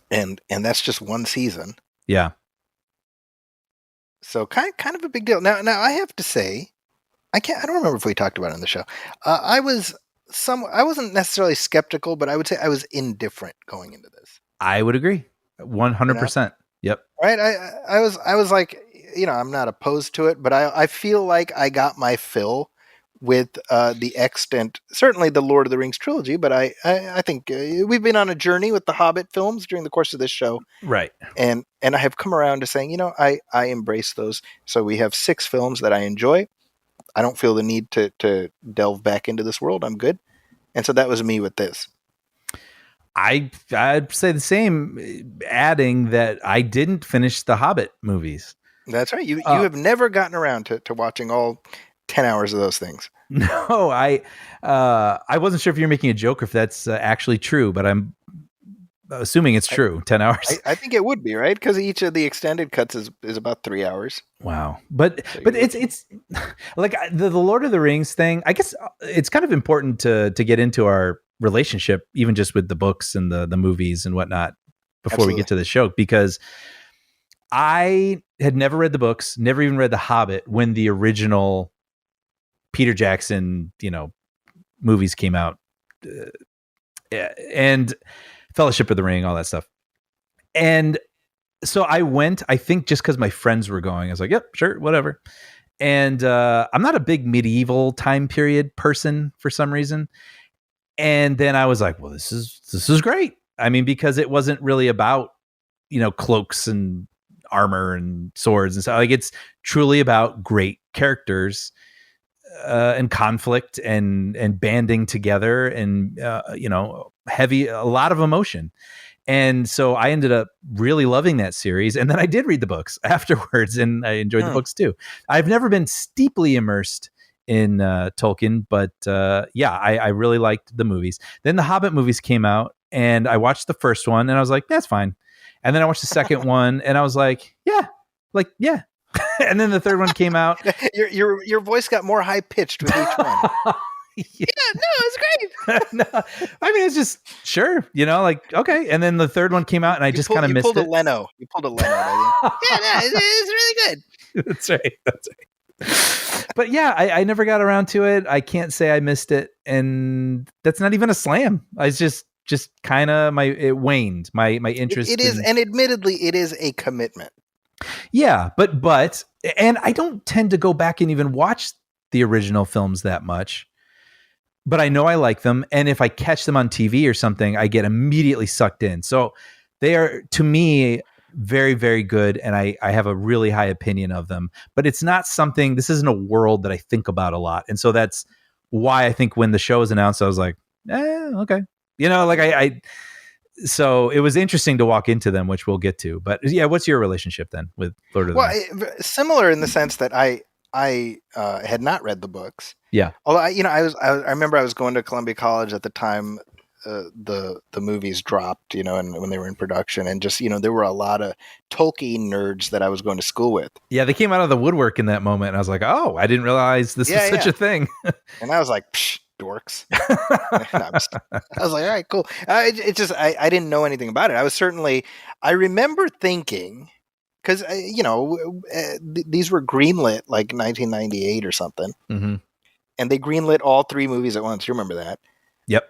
And that's just one season. Yeah. So kind of a big deal. Now I have to say, I don't remember if we talked about it on the show. I wasn't necessarily skeptical, but I would say I was indifferent going into this. I would agree. 100%. Yep. Right. I was like, I'm not opposed to it, but I feel like I got my fill with the extent, certainly the Lord of the Rings trilogy, but I think we've been on a journey with the Hobbit films during the course of this show. Right. And I have come around to saying, I embrace those. So we have 6 films that I enjoy. I don't feel the need to delve back into this world. I'm good. And so that was me with this. I'd say the same, adding that I didn't finish the Hobbit movies. That's right. You have never gotten around to watching all 10 hours of those things. No, I wasn't sure if you're making a joke or if that's actually true, but I'm assuming it's true. 10 hours. I think it would be, right? Because each of the extended cuts is about 3 hours. Wow. But it's like the Lord of the Rings thing. I guess it's kind of important to get into our relationship, even just with the books and the movies and whatnot, before we get to the show, because I had never read the books, never even read The Hobbit when the original Peter Jackson, movies came out, and Fellowship of the Ring, all that stuff. And so I went, I think just because my friends were going, I was like, yep, sure, whatever. And I'm not a big medieval time period person for some reason. And then I was like, well, this is great. I mean, because it wasn't really about, cloaks and armor and swords and stuff. Like, it's truly about great characters and conflict and banding together and, a lot of emotion. And so I ended up really loving that series. And then I did read the books afterwards, and I enjoyed the books too. I've never been steeply immersed in Tolkien, but I really liked the movies. Then the Hobbit movies came out, and I watched the first one, and I was like, that's fine. And then I watched the second one, and I was like, yeah. And then the third one came out. Your voice got more high pitched with each one. Yeah, no, it's great. No, I mean, it's just sure, okay. And then the third one came out, and I just kind of missed it. You pulled a Leno. I think. Yeah, no, it's really good. That's right. But yeah, I never got around to it. I can't say I missed it, and that's not even a slam. I just kind of it waned my interest. It is, and admittedly, it is a commitment. Yeah, but and I don't tend to go back and even watch the original films that much. But I know I like them, and if I catch them on TV or something, I get immediately sucked in. So they are, to me, very, very good, and I have a really high opinion of them. But it's not something, this isn't a world that I think about a lot. And so that's why I think when the show was announced, I was like, okay. So it was interesting to walk into them, which we'll get to. But yeah, what's your relationship then with Lord of the Rings? Similar in the sense that I had not read the books. Yeah. Although I remember I was going to Columbia College at the time the movies dropped, and when they were in production, and just there were a lot of Tolkien nerds that I was going to school with. Yeah, they came out of the woodwork in that moment, and I was like, oh, I didn't realize this was such a thing. And I was like, psh, dorks. I was like, all right, cool. I didn't know anything about it. I remember thinking, because these were greenlit like 1998 or something, mm-hmm. and they greenlit all 3 movies at once. You remember that? Yep.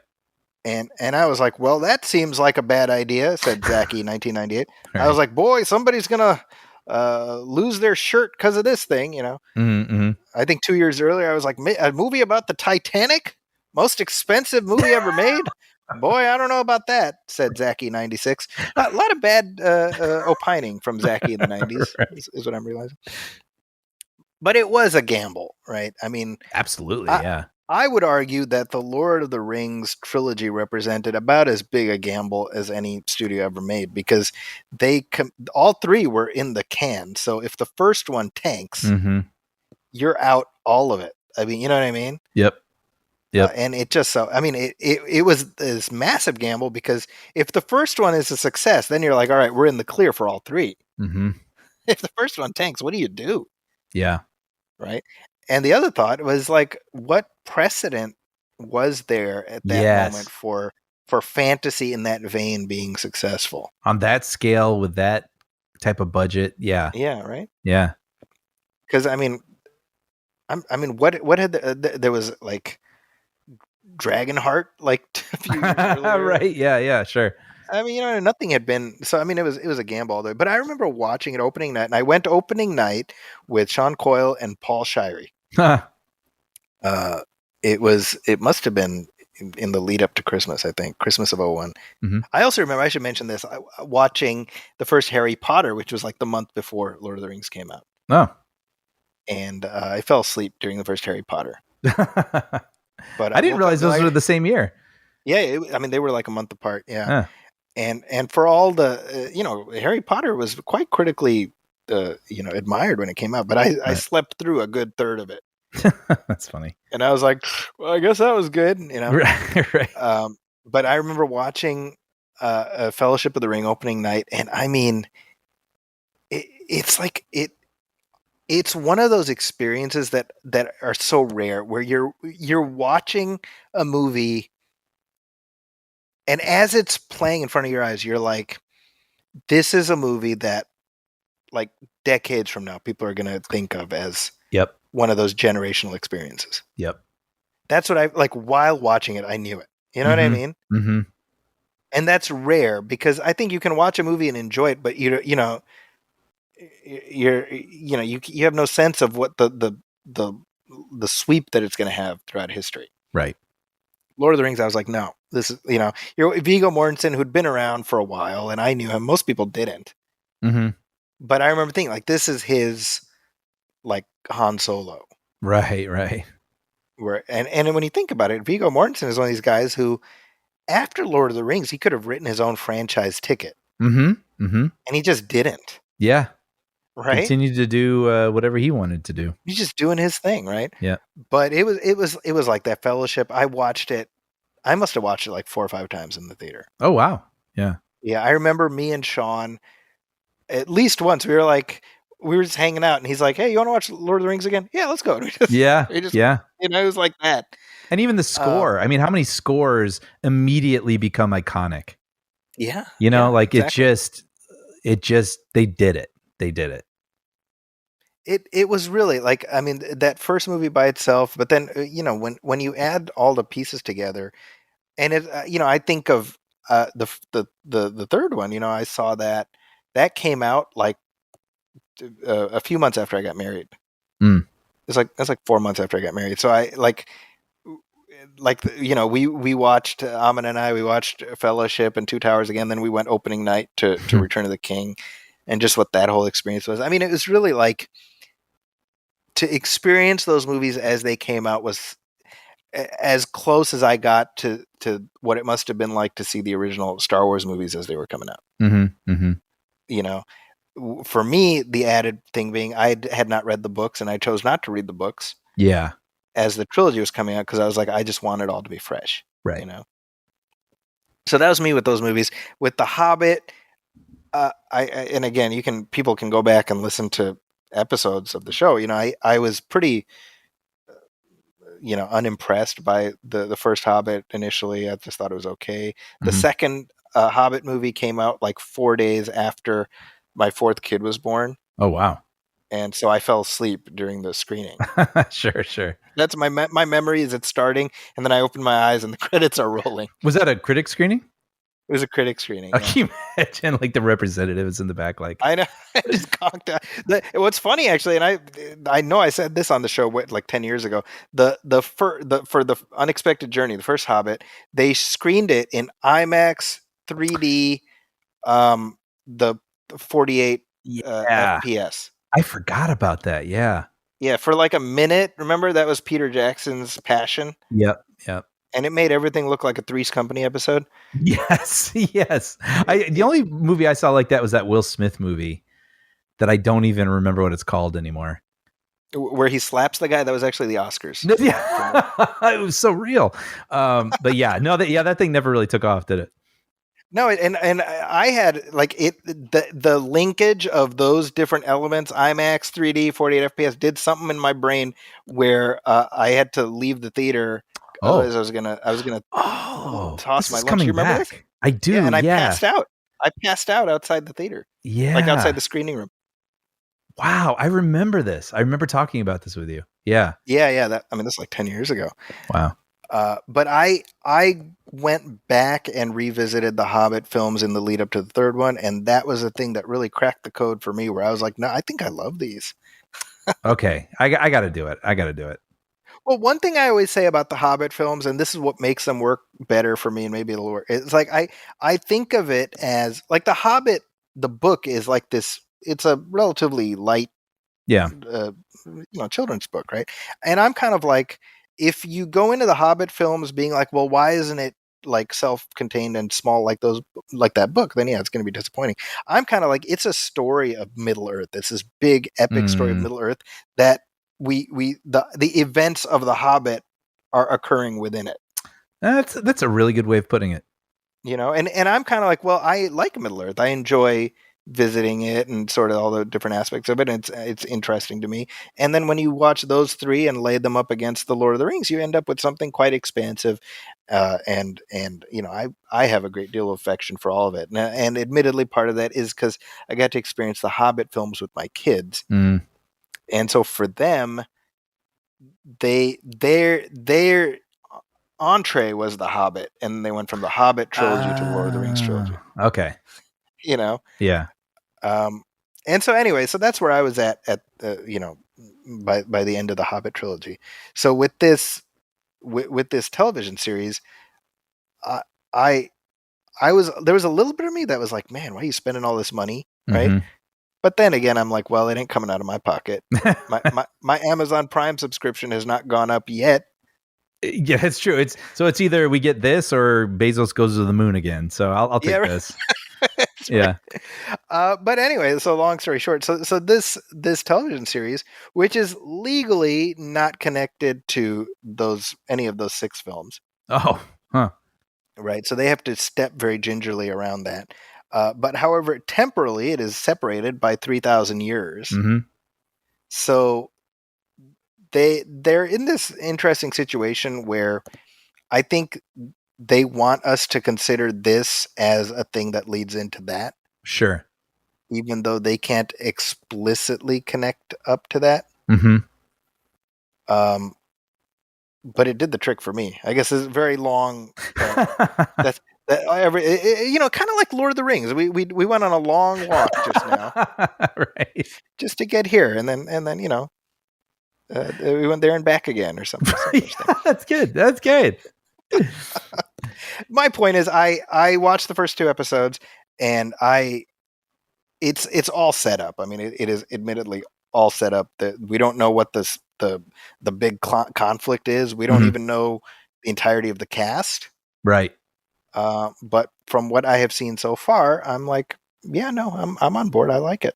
And I was like, well, that seems like a bad idea, said Zachy 1998. Right. I was like, boy, somebody's gonna lose their shirt because of this thing, Mm-hmm. I think 2 years earlier, I was like, a movie about the Titanic, most expensive movie ever made. Boy, I don't know about that, said Zachy 96. A lot of bad opining from Zachy in the 90s, Right. is what I'm realizing. But it was a gamble, right? I mean, absolutely, yeah. I would argue that the Lord of the Rings trilogy represented about as big a gamble as any studio ever made, because all 3 were in the can. So if the first one tanks, mm-hmm. you're out all of it. I mean, you know what I mean? Yep. And it just it was this massive gamble, because if the first one is a success, then you're like, all right, we're in the clear for all 3. Mm-hmm. If the first one tanks, what do you do? Yeah. Right. And the other thought was like, what precedent was there at that moment for fantasy in that vein being successful on that scale with that type of budget? Yeah. Yeah. Right. Yeah. Because what had there was like Dragonheart like a few years earlier. Right. Yeah. Sure. I mean, nothing had been. So I mean, it was a gamble there. But I remember watching it opening night, and I went to opening night with Sean Coyle and Paul Shirey. It must have been in the lead up to Christmas, I think, Christmas of 01. Mm-hmm. I also remember, I should mention this, watching the first Harry Potter, which was like the month before Lord of the Rings came out. Oh. And I fell asleep during the first Harry Potter. But I didn't realize those were the same year. Yeah, they were like a month apart. Yeah. And for all the, Harry Potter was quite critically, admired when it came out, but I slept through a good third of it. That's funny. And I was like, well, I guess that was good, Right. But I remember watching a Fellowship of the Ring opening night, and I mean, it's one of those experiences that are so rare, where you're watching a movie, and as it's playing in front of your eyes, you're like, this is a movie that, like, decades from now, people are going to think of as one of those generational experiences. Yep. That's what I like. While watching it, I knew it. You know what I mean? Mm-hmm. And that's rare, because I think you can watch a movie and enjoy it, but you have no sense of what the sweep that it's going to have throughout history. Right. Lord of the Rings, I was like, no, this is, you're Viggo Mortensen, who'd been around for a while, and I knew him. Most people didn't. Mm-hmm. But I remember thinking, like, this is his, like, Han Solo. Right. And when you think about it, Viggo Mortensen is one of these guys who, after Lord of the Rings, he could have written his own franchise ticket. Mm-hmm. Mm-hmm. And he just didn't. Yeah. Right. Continued to do whatever he wanted to do. He's just doing his thing, right? Yeah. But it was like that Fellowship. I watched it. I must have watched it like 4 or 5 times in the theater. Oh wow. Yeah. Yeah, I remember me and Sean, at least once, we were just hanging out, and he's like, "Hey, you want to watch Lord of the Rings again? Yeah, let's go." Yeah. It was like that. And even the score. I mean, how many scores immediately become iconic? Yeah. Exactly. It just they did it. It was really like, I mean, that first movie by itself, but then when you add all the pieces together, and it I think of the third one. I saw that came out like a few months after I got married. That's like 4 months after I got married. So I we watched, Amin and I, we watched Fellowship and Two Towers again. Then we went opening night to Return of the King, and just what that whole experience was. I mean, it was really like, to experience those movies as they came out was as close as I got to what it must have been like to see the original Star Wars movies as they were coming out. Mm-hmm. Mm-hmm. For me, the added thing being, I had not read the books, and I chose not to read the books. Yeah. As the trilogy was coming out, because I was like, I just want it all to be fresh. Right. So that was me with those movies. With The Hobbit, and again, people can go back and listen to episodes of the show. I was pretty, unimpressed by the first Hobbit initially. I just thought it was okay. The Mhm. second Hobbit movie came out like 4 days after my fourth kid was born, Oh wow. and so I fell asleep during the screening. Sure. That's my memory is it's starting, and then I open my eyes and the credits are rolling. Was that a critic screening? It was a critic screening. Oh, Yeah. can you imagine like the representatives in the back, like I know. I just conked out. What's funny, actually, and I know I said this on the show like 10 years ago. For the Unexpected Journey, the first Hobbit, they screened it in IMAX 3D, the 48 yeah. FPS. I forgot about that. Yeah. Yeah, for like a minute. Remember that was Peter Jackson's passion, Yep. and it made everything look like a Three's Company episode. Yes. The only movie I saw like that was that Will Smith movie that I don't even remember what it's called anymore. Where he slaps the guy. That was actually the Oscars. Yeah. It was so real. But yeah, no, that thing never really took off, did it? No, and I had like the linkage of those different elements, IMAX, 3D, 48 FPS, did something in my brain where I had to leave the theater. Otherwise, I was gonna toss this my is lunch. coming You remember back. this? I do. Yeah, and I yeah. passed out. I passed out outside the theater, Yeah. like outside the screening room. Wow, I remember this. I remember talking about this with you. Yeah. Yeah. This is like 10 years ago. Wow. But I went back and revisited the Hobbit films in the lead up to the third one, and that was the thing that really cracked the code for me, where I was like, no, I think I love these. Okay, I got to do it. Well, one thing I always say about the Hobbit films, and this is what makes them work better for me, and maybe it'll work. It's like I think of it as like the Hobbit. The book is like this. It's a relatively light, Yeah. Children's book, right? And I'm kind of like, if you go into the Hobbit films being like, well, why isn't it like self-contained and small like that book? Then yeah, it's going to be disappointing. I'm kind of like, it's a story of Middle Earth. It's this big epic story of Middle Earth that the events of the Hobbit are occurring within it. That's a really good way of putting it. And I'm kind of like, well, I like Middle Earth. I enjoy visiting it and sort of all the different aspects of it. And it's interesting to me. And then when you watch those three and lay them up against the Lord of the Rings, you end up with something quite expansive. And I have a great deal of affection for all of it. And admittedly, part of that is because I got to experience the Hobbit films with my kids. Mm. And so for them, their entree was the Hobbit, and they went from the Hobbit trilogy to the Lord of the Rings trilogy. Okay. Yeah. And so anyway, so that's where I was at by the end of the Hobbit trilogy. So with this television series, there was a little bit of me that was like, man, why are you spending all this money, right? Mm-hmm. But then again, I'm like, well, it ain't coming out of my pocket. my Amazon Prime subscription has not gone up yet. Yeah, it's true. It's either we get this or Bezos goes to the moon again. So I'll take this. Yeah. But anyway, so long story short, so this television series, which is legally not connected to any of those 6 films. Oh, huh. Right. So they have to step very gingerly around that. But however, temporally, it is separated by 3,000 years. Mm-hmm. So they're in this interesting situation where I think they want us to consider this as a thing that leads into that. Sure. Even though they can't explicitly connect up to that. Mm-hmm. But it did the trick for me. I guess it's very long. Kind of like Lord of the Rings. We went on a long walk just now, right? Just to get here, and then we went there and back again, or something. Yeah, that's good. That's good. My point is, I watched the first 2 episodes, and it's all set up. I mean, it is admittedly all set up. That we don't know what the big conflict is. We don't even know the entirety of the cast. Right. But from what I have seen so far, I'm like, yeah, no, I'm on board. I like it.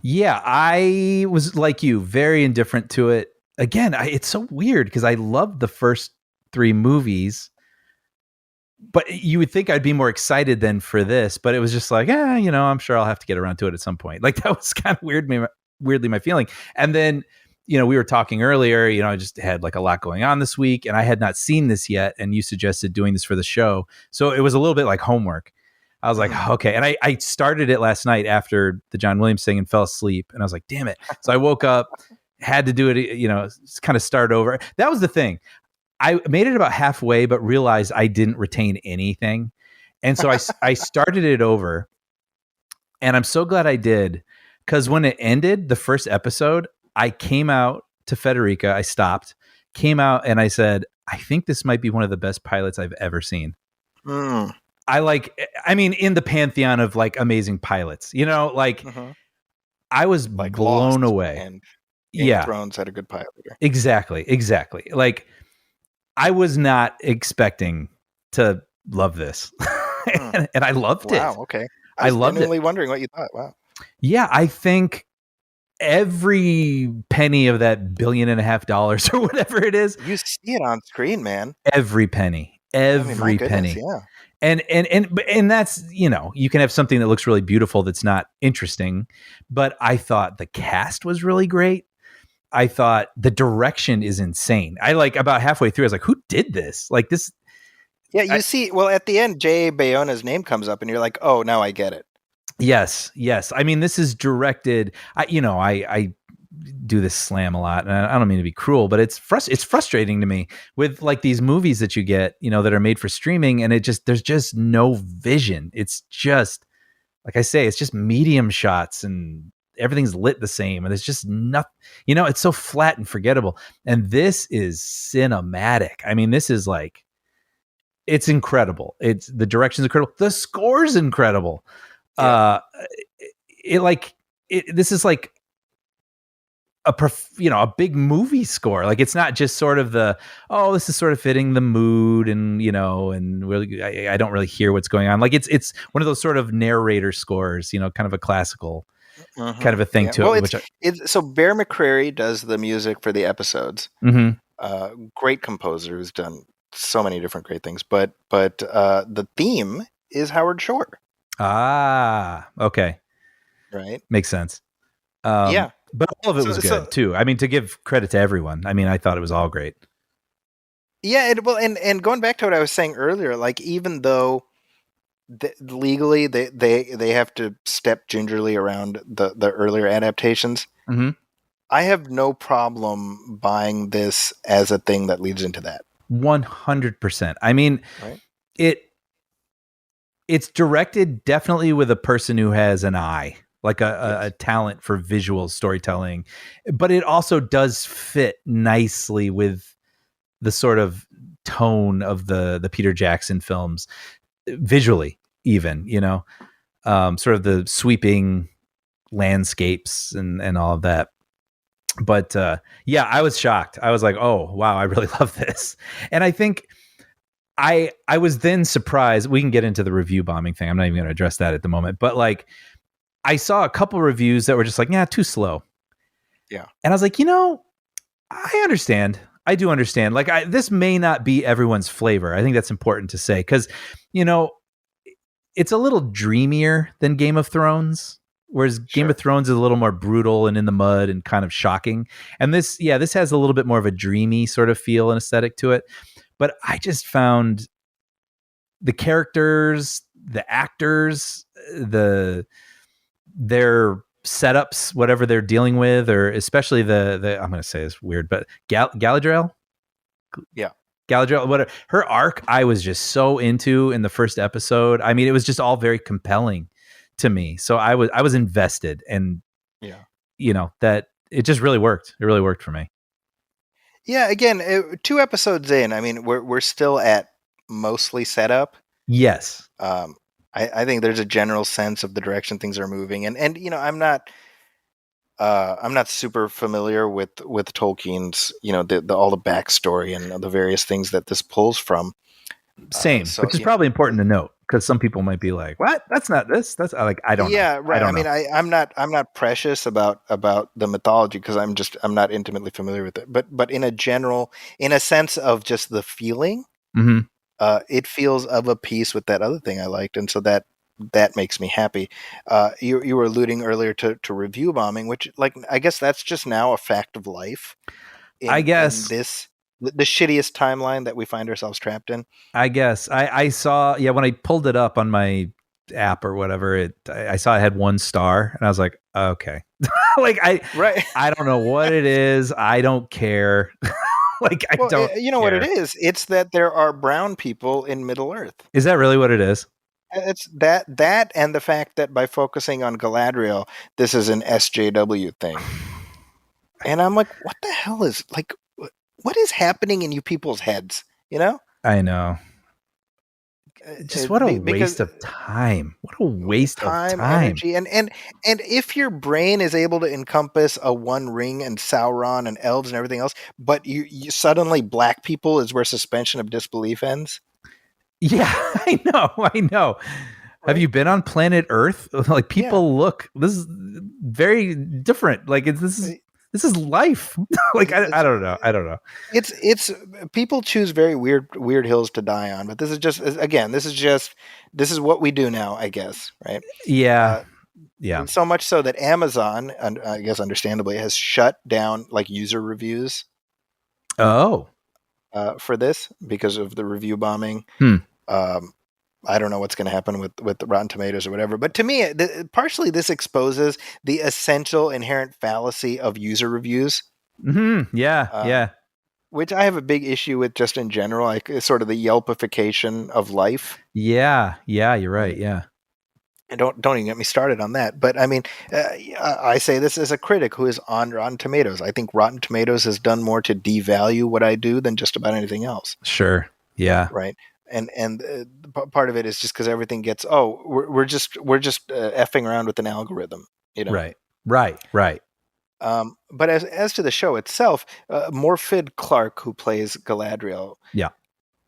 Yeah, I was like you, very indifferent to it. Again, it's so weird because I loved the first 3 movies, but you would think I'd be more excited than for this, but it was just like, I'm sure I'll have to get around to it at some point. Like that was kind of weirdly my feeling. And then, we were talking earlier, I just had like a lot going on this week and I had not seen this yet. And you suggested doing this for the show. So it was a little bit like homework. I was like, okay. And I started it last night after the John Williams thing and fell asleep. And I was like, damn it. So I woke up, had to do it, kind of start over. That was the thing. I made it about halfway, but realized I didn't retain anything. And so I started it over. And I'm so glad I did. Because when it ended, the first episode, I came out to Federica. I stopped, came out, and I said, I think this might be one of the best pilots I've ever seen. In the pantheon of like amazing pilots, I was like blown away. And Game of Thrones had a good pilot. Exactly. Like I was not expecting to love this, and I loved it. Wow. Okay. I loved it. Wondering what you thought. Wow. Yeah, I think every penny of that $1.5 billion or whatever it is, you see it on screen, man. Every penny, every penny. Yeah. And that's, you can have something that looks really beautiful that's not interesting, but I thought the cast was really great. I thought the direction is insane. I like about halfway through, I was like, who did this? Like this. Yeah, at the end, J.A. Bayona's name comes up and you're like, oh, now I get it. Yes. I mean, this is directed. I do this slam a lot, and I don't mean to be cruel, but it's frustrating to me with like these movies that you get, that are made for streaming, and there's just no vision. It's just like I say, it's just medium shots, and everything's lit the same, and there's just nothing. It's so flat and forgettable. And this is cinematic. I mean, this is like, it's incredible. The direction's incredible. The score's incredible. Yeah. This is like a big movie score. Like it's not just sort of this is sort of fitting the mood and and really I don't really hear what's going on. Like it's one of those sort of narrator scores, kind of a classical kind of a thing to it. So Bear McCreary does the music for the episodes. Mm-hmm. Great composer who's done so many different great things, but the theme is Howard Shore. Ah, okay. Right. Makes sense. Yeah. But all of it was good too. I mean, to give credit to everyone, I mean, I thought it was all great. Yeah. And going back to what I was saying earlier, like, even though legally they have to step gingerly around the earlier adaptations, mm-hmm. I have no problem buying this as a thing that leads into that. 100%. I mean, right? It's directed definitely with a person who has an eye, like a talent for visual storytelling, but it also does fit nicely with the sort of tone of the Peter Jackson films, visually even, sort of the sweeping landscapes and all of that. But I was shocked. I was like, oh, wow, I really love this. And I think I was then surprised. We can get into the review bombing thing. I'm not even going to address that at the moment. But like, I saw a couple reviews that were just like, too slow. Yeah. And I was like, I understand. I do understand. Like, this may not be everyone's flavor. I think that's important to say because, it's a little dreamier than Game of Thrones. Whereas Game of Thrones is a little more brutal and in the mud and kind of shocking. And this has a little bit more of a dreamy sort of feel and aesthetic to it. But I just found the characters, the actors, their setups, whatever they're dealing with, or especially the I'm going to say this weird, but Galadriel? Yeah. Galadriel, whatever. Her arc, I was just so into in the first episode. I mean, it was just all very compelling to me. So I was invested, and that it just really worked. It really worked for me. Yeah, again, 2 episodes in, I mean, we're still at mostly setup. Yes. I think there's a general sense of the direction things are moving, and I'm not super familiar with Tolkien's all the backstory and the various things that this pulls from. Same, which is probably important to note because some people might be like, "What? That's not this." That's like I don't. Yeah, know. right. I mean, I'm not precious about the mythology because I'm not intimately familiar with it. But in a sense of just the feeling, mm-hmm. it feels of a piece with that other thing I liked, and so that makes me happy. You were alluding earlier to review bombing, which, like, I guess that's just now a fact of life I in guess. this the shittiest timeline that we find ourselves trapped in. I guess I saw, yeah, when I pulled it up on my app or whatever, I saw it had 1 star, and I was like, okay, like Right. I don't know what it is. I don't care. Like I Well, don't. you know what it care. is? It's that there are brown people in Middle Earth. Is that really what it is? It's that and the fact that by focusing on Galadriel, this is an SJW thing. And I'm like, what the hell is, like, what is happening in you people's heads? You know? I know. Just what a Because waste of time. What a waste of time. energy, and if your brain is able to encompass a One Ring and Sauron and elves and everything else, but you suddenly black people is where suspension of disbelief ends. Yeah, I know. Have you been on planet Earth? Like, people look, this is very different. Like, this is life. Like, I don't know. It's people choose very weird hills to die on, but this is just, again, this is what we do now, I guess, right? Yeah. Yeah. And so much so that Amazon, and I guess understandably, has shut down like user reviews Oh. for this because of the review bombing. I don't know what's going to happen with the Rotten Tomatoes or whatever, but to me, partially this exposes the essential inherent fallacy of user reviews. Mm-hmm. Yeah. Which I have a big issue with just in general, like sort of the Yelpification of life. Yeah. You're right. Yeah. And don't even get me started on that. But I mean, I say this as a critic who is on Rotten Tomatoes. I think Rotten Tomatoes has done more to devalue what I do than just about anything else. Sure. Yeah. Right. And part of it is just because everything gets, we're just effing around with an algorithm, you know. Right. But as to the show itself, Morfydd Clark, who plays Galadriel, yeah,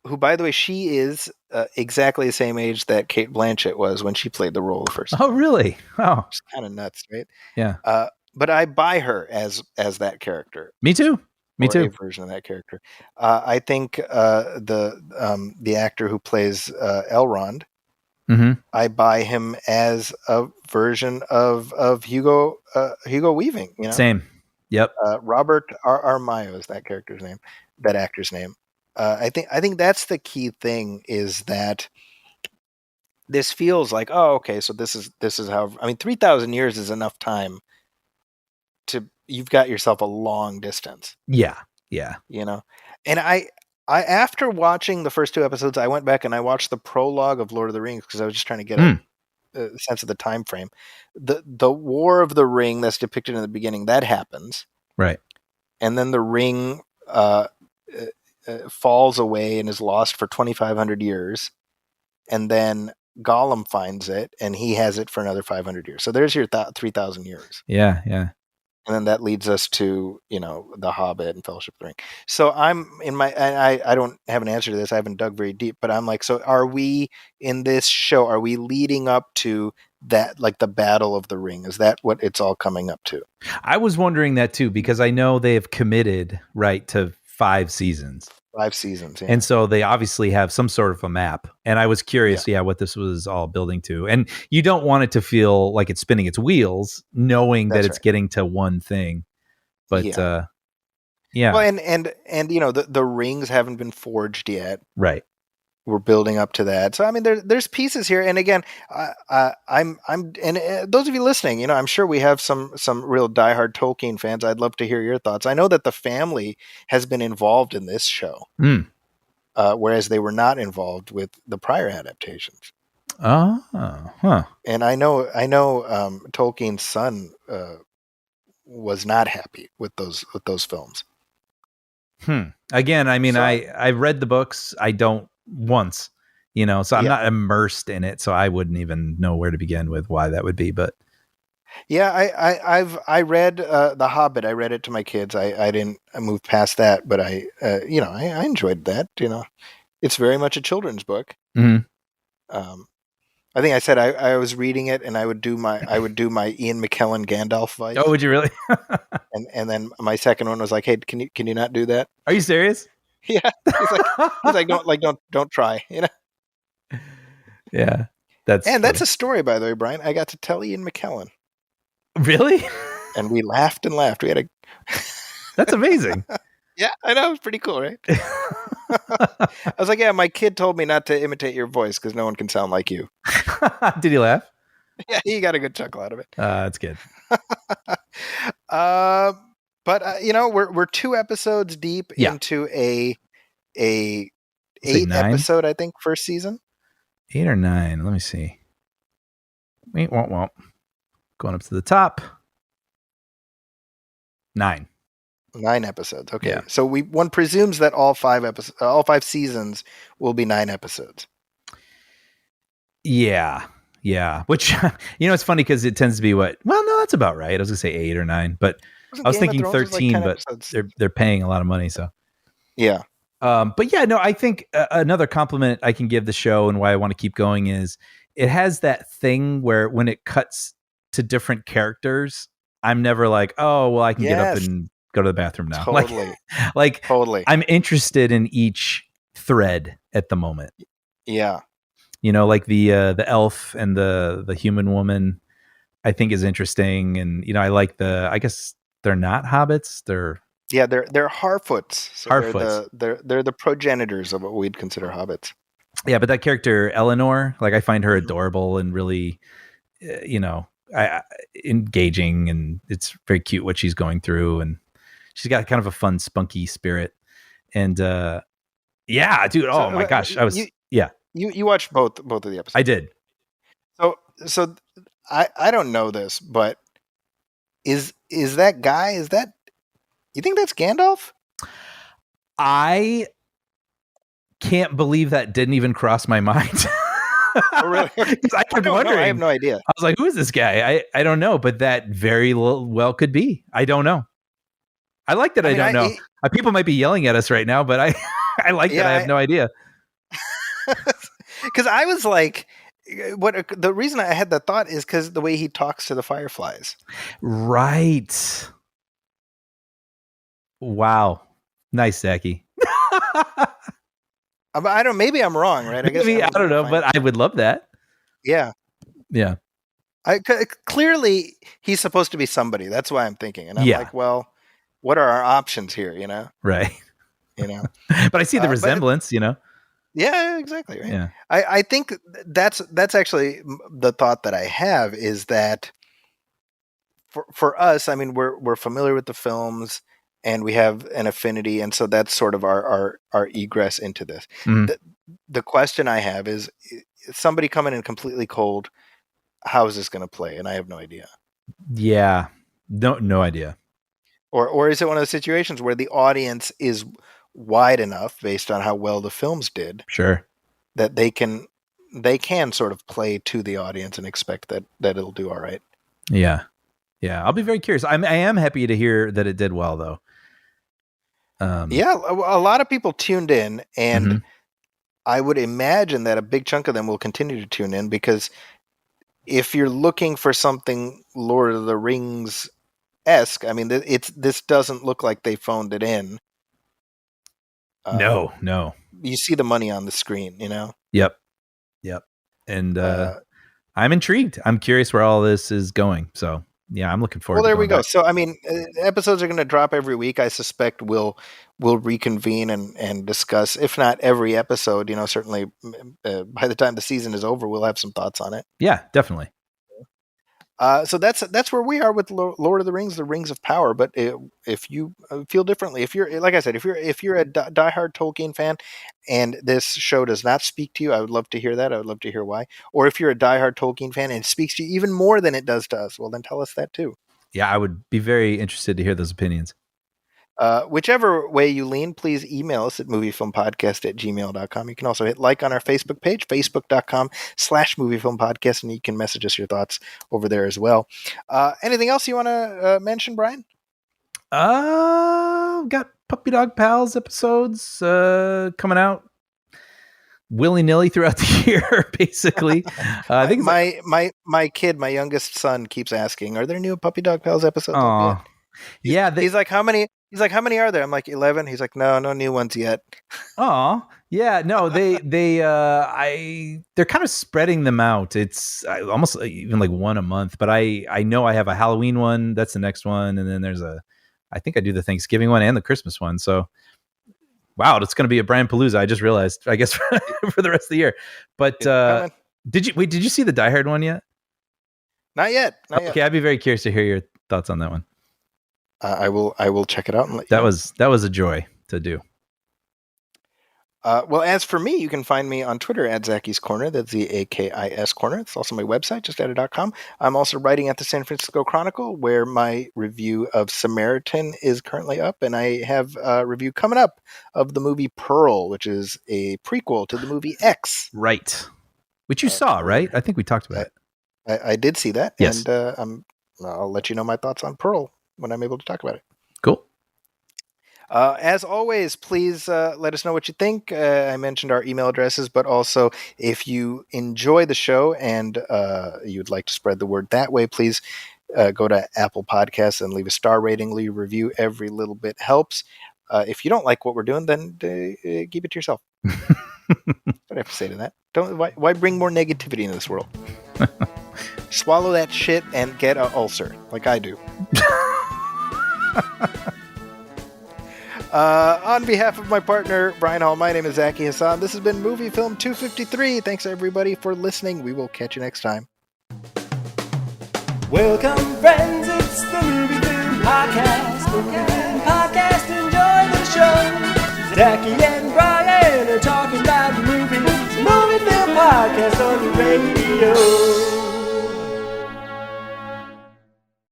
who, by the way, she is exactly the same age that Cate Blanchett was when she played the role the first time. Oh, really? Oh, it's kind of nuts, right? Yeah. But I buy her as that character. Me too. A version of that character. I think the actor who plays Elrond, I buy him as a version of Hugo Weaving. You know, same. Yep. Robert Armayo is that character's name, that actor's name. I think that's the key thing, is that this feels like, okay, so this is how, I mean, 3,000 years is enough time you've got yourself a long distance. Yeah. You know, and I after watching the first 2 episodes, I went back and I watched the prologue of Lord of the Rings because I was just trying to get a sense of the time frame. The War of the Ring that's depicted in the beginning, that happens, right, and then the ring falls away and is lost for 2,500 years, and then Gollum finds it and he has it for another 500 years. So there's your 3,000 years. Yeah. And then that leads us to, The Hobbit and Fellowship of the Ring. So I'm in I don't have an answer to this. I haven't dug very deep, but I'm like, so are we in this show? Are we leading up to that, like the Battle of the Ring? Is that what it's all coming up to? I was wondering that too, because I know they have committed to 5 seasons. 5 seasons. Yeah. And so they obviously have some sort of a map. And I was curious, what this was all building to. And you don't want it to feel like it's spinning its wheels, knowing that it's getting to one thing. But yeah. Well, and the rings haven't been forged yet. Right. We're building up to that. So I mean, there's pieces here. And again, I'm and those of you listening, I'm sure we have some real diehard Tolkien fans. I'd love to hear your thoughts. I know that the family has been involved in this show, whereas they were not involved with the prior adaptations. Oh, huh. And I know Tolkien's son was not happy with those films. Again, I mean, I read the books. I don't once, so I'm not immersed in it, so I wouldn't even know where to begin with why that would be. But yeah, I read The Hobbit. I read it to my kids. I didn't move past that, but I enjoyed that. It's very much a children's book. I think I said I was reading it, and I would do my Ian McKellen Gandalf voice. Oh, would you really? and then my second one was like, hey, can you not do that? Are you serious? Yeah, he's like, don't try, you know. Yeah, that's a story, by the way, Brian. I got to tell Ian McKellen, really. and we laughed and laughed. We had a That's amazing. yeah, I know, it's pretty cool, right? I was like, yeah, my kid told me not to imitate your voice because no one can sound like you. Did he laugh? Yeah, he got a good chuckle out of it. That's good. But you know, we're 2 episodes deep into a 8 episode, I think, first season. 8 or 9. Let me see. Wait, won't. Going up to the top. 9. 9 episodes. Okay, Yeah. so one presumes that all 5 seasons will be 9 episodes. Yeah. Which it's funny because it tends to be what? Well, no, that's about right. I was gonna say 8 or 9, but I was thinking 13. But they're paying a lot of money, so yeah. But yeah, no, I think another compliment I can give the show and why I want to keep going is it has that thing where when it cuts to different characters, I'm never like, oh, well, I can get up and go to the bathroom now. Totally. Like totally. I'm interested in each thread at the moment. Yeah. Like the elf and the human woman, I think is interesting. And, I like I guess they're not hobbits. They're Harfoots. So Harfoots. They're the progenitors of what we'd consider hobbits. Yeah, but that character Eleanor, like I find her adorable and really, engaging, and it's very cute what she's going through, and she's got kind of a fun, spunky spirit. And yeah, dude, oh my gosh, You watched both of the episodes. I did. So I don't know this, but is that guy? You think that's Gandalf? I can't believe that didn't even cross my mind. Oh, really? I kept wondering. I have no idea. I was like, who is this guy? I don't know, but that very well could be. I don't know. I like that I don't know. People might be yelling at us right now, but I like that I have no idea. Because I was like, the reason I had that thought is because the way he talks to the fireflies. Right. Wow. Nice, Zachy. I don't. Maybe I'm wrong, right? I don't know, but I would love that. Yeah. Yeah. Clearly, he's supposed to be somebody. That's why I'm thinking, and I'm like, well, what are our options here? Right. But I see the resemblance. Yeah, exactly. Right. Yeah. I think that's actually the thought that I have is that for us, I mean, we're familiar with the films and we have an affinity, and so that's sort of our egress into this. Mm-hmm. The question I have is somebody coming in completely cold, how is this going to play? And I have no idea. Yeah. No idea. Or is it one of those situations where the audience is wide enough based on how well the films did, sure, that they can sort of play to the audience and expect that it'll do all right. Yeah. I'll be very curious. I am happy to hear that it did well, though. Yeah, a lot of people tuned in, and I would imagine that a big chunk of them will continue to tune in, because if you're looking for something Lord of the Rings-esque, I mean, this doesn't look like they phoned it in. No. You see the money on the screen, Yep. And I'm intrigued. I'm curious where all this is going. So yeah, I'm looking forward. Well, there we go. So I mean, episodes are going to drop every week. I suspect we'll reconvene and discuss, if not every episode. Certainly by the time the season is over, we'll have some thoughts on it. Yeah, definitely. So that's where we are with Lord of the Rings, the Rings of Power. But if you feel differently, if you're, like I said, if you're a diehard Tolkien fan and this show does not speak to you, I would love to hear that. I would love to hear why. Or if you're a diehard Tolkien fan and it speaks to you even more than it does to us, well, then tell us that too. Yeah, I would be very interested to hear those opinions. Whichever way you lean, please email us at moviefilmpodcast@gmail.com. You can also hit like on our Facebook page, facebook.com/moviefilmpodcast, and you can message us your thoughts over there as well. Anything else you want to mention, Brian? Got Puppy Dog Pals episodes coming out willy-nilly throughout the year, basically. I think my kid, my youngest son, keeps asking, are there new Puppy Dog Pals episodes? Oh, Yeah, he's like, how many? He's like, how many are there? I'm like, 11. He's like, no new ones yet. oh, yeah, no, they're kind of spreading them out. It's almost even like one a month, but I know I have a Halloween one. That's the next one. And then I think I do the Thanksgiving one and the Christmas one. So, wow, it's going to be a Brian Palooza. I just realized, I guess, for the rest of the year. But did you see the Die Hard one yet? Not yet. Okay, I'd be very curious to hear your thoughts on that one. I will check it out and let you That know. was a joy to do. Well, as for me, you can find me on Twitter at Zacky's Corner. That's ZAKIS Corner. It's also my website, justadded.com. I'm also writing at the San Francisco Chronicle, where my review of Samaritan is currently up, and I have a review coming up of the movie Pearl, which is a prequel to the movie X. Right. Which you saw, right? I think we talked about it. I did see that, yes. And I'll let you know my thoughts on Pearl when I'm able to talk about it. Cool. As always, please let us know what you think. I mentioned our email addresses, but also if you enjoy the show and you'd like to spread the word that way, please go to Apple Podcasts and leave a star rating, leave a review. Every little bit helps. If you don't like what we're doing, then keep it to yourself. What do I have to say to that? Why bring more negativity into this world? Swallow that shit and get an ulcer, like I do. On behalf of my partner, Brian Hall, my name is Zaki Hassan. This has been Movie Film 253. Thanks, everybody, for listening. We will catch you next time. Welcome, friends, it's the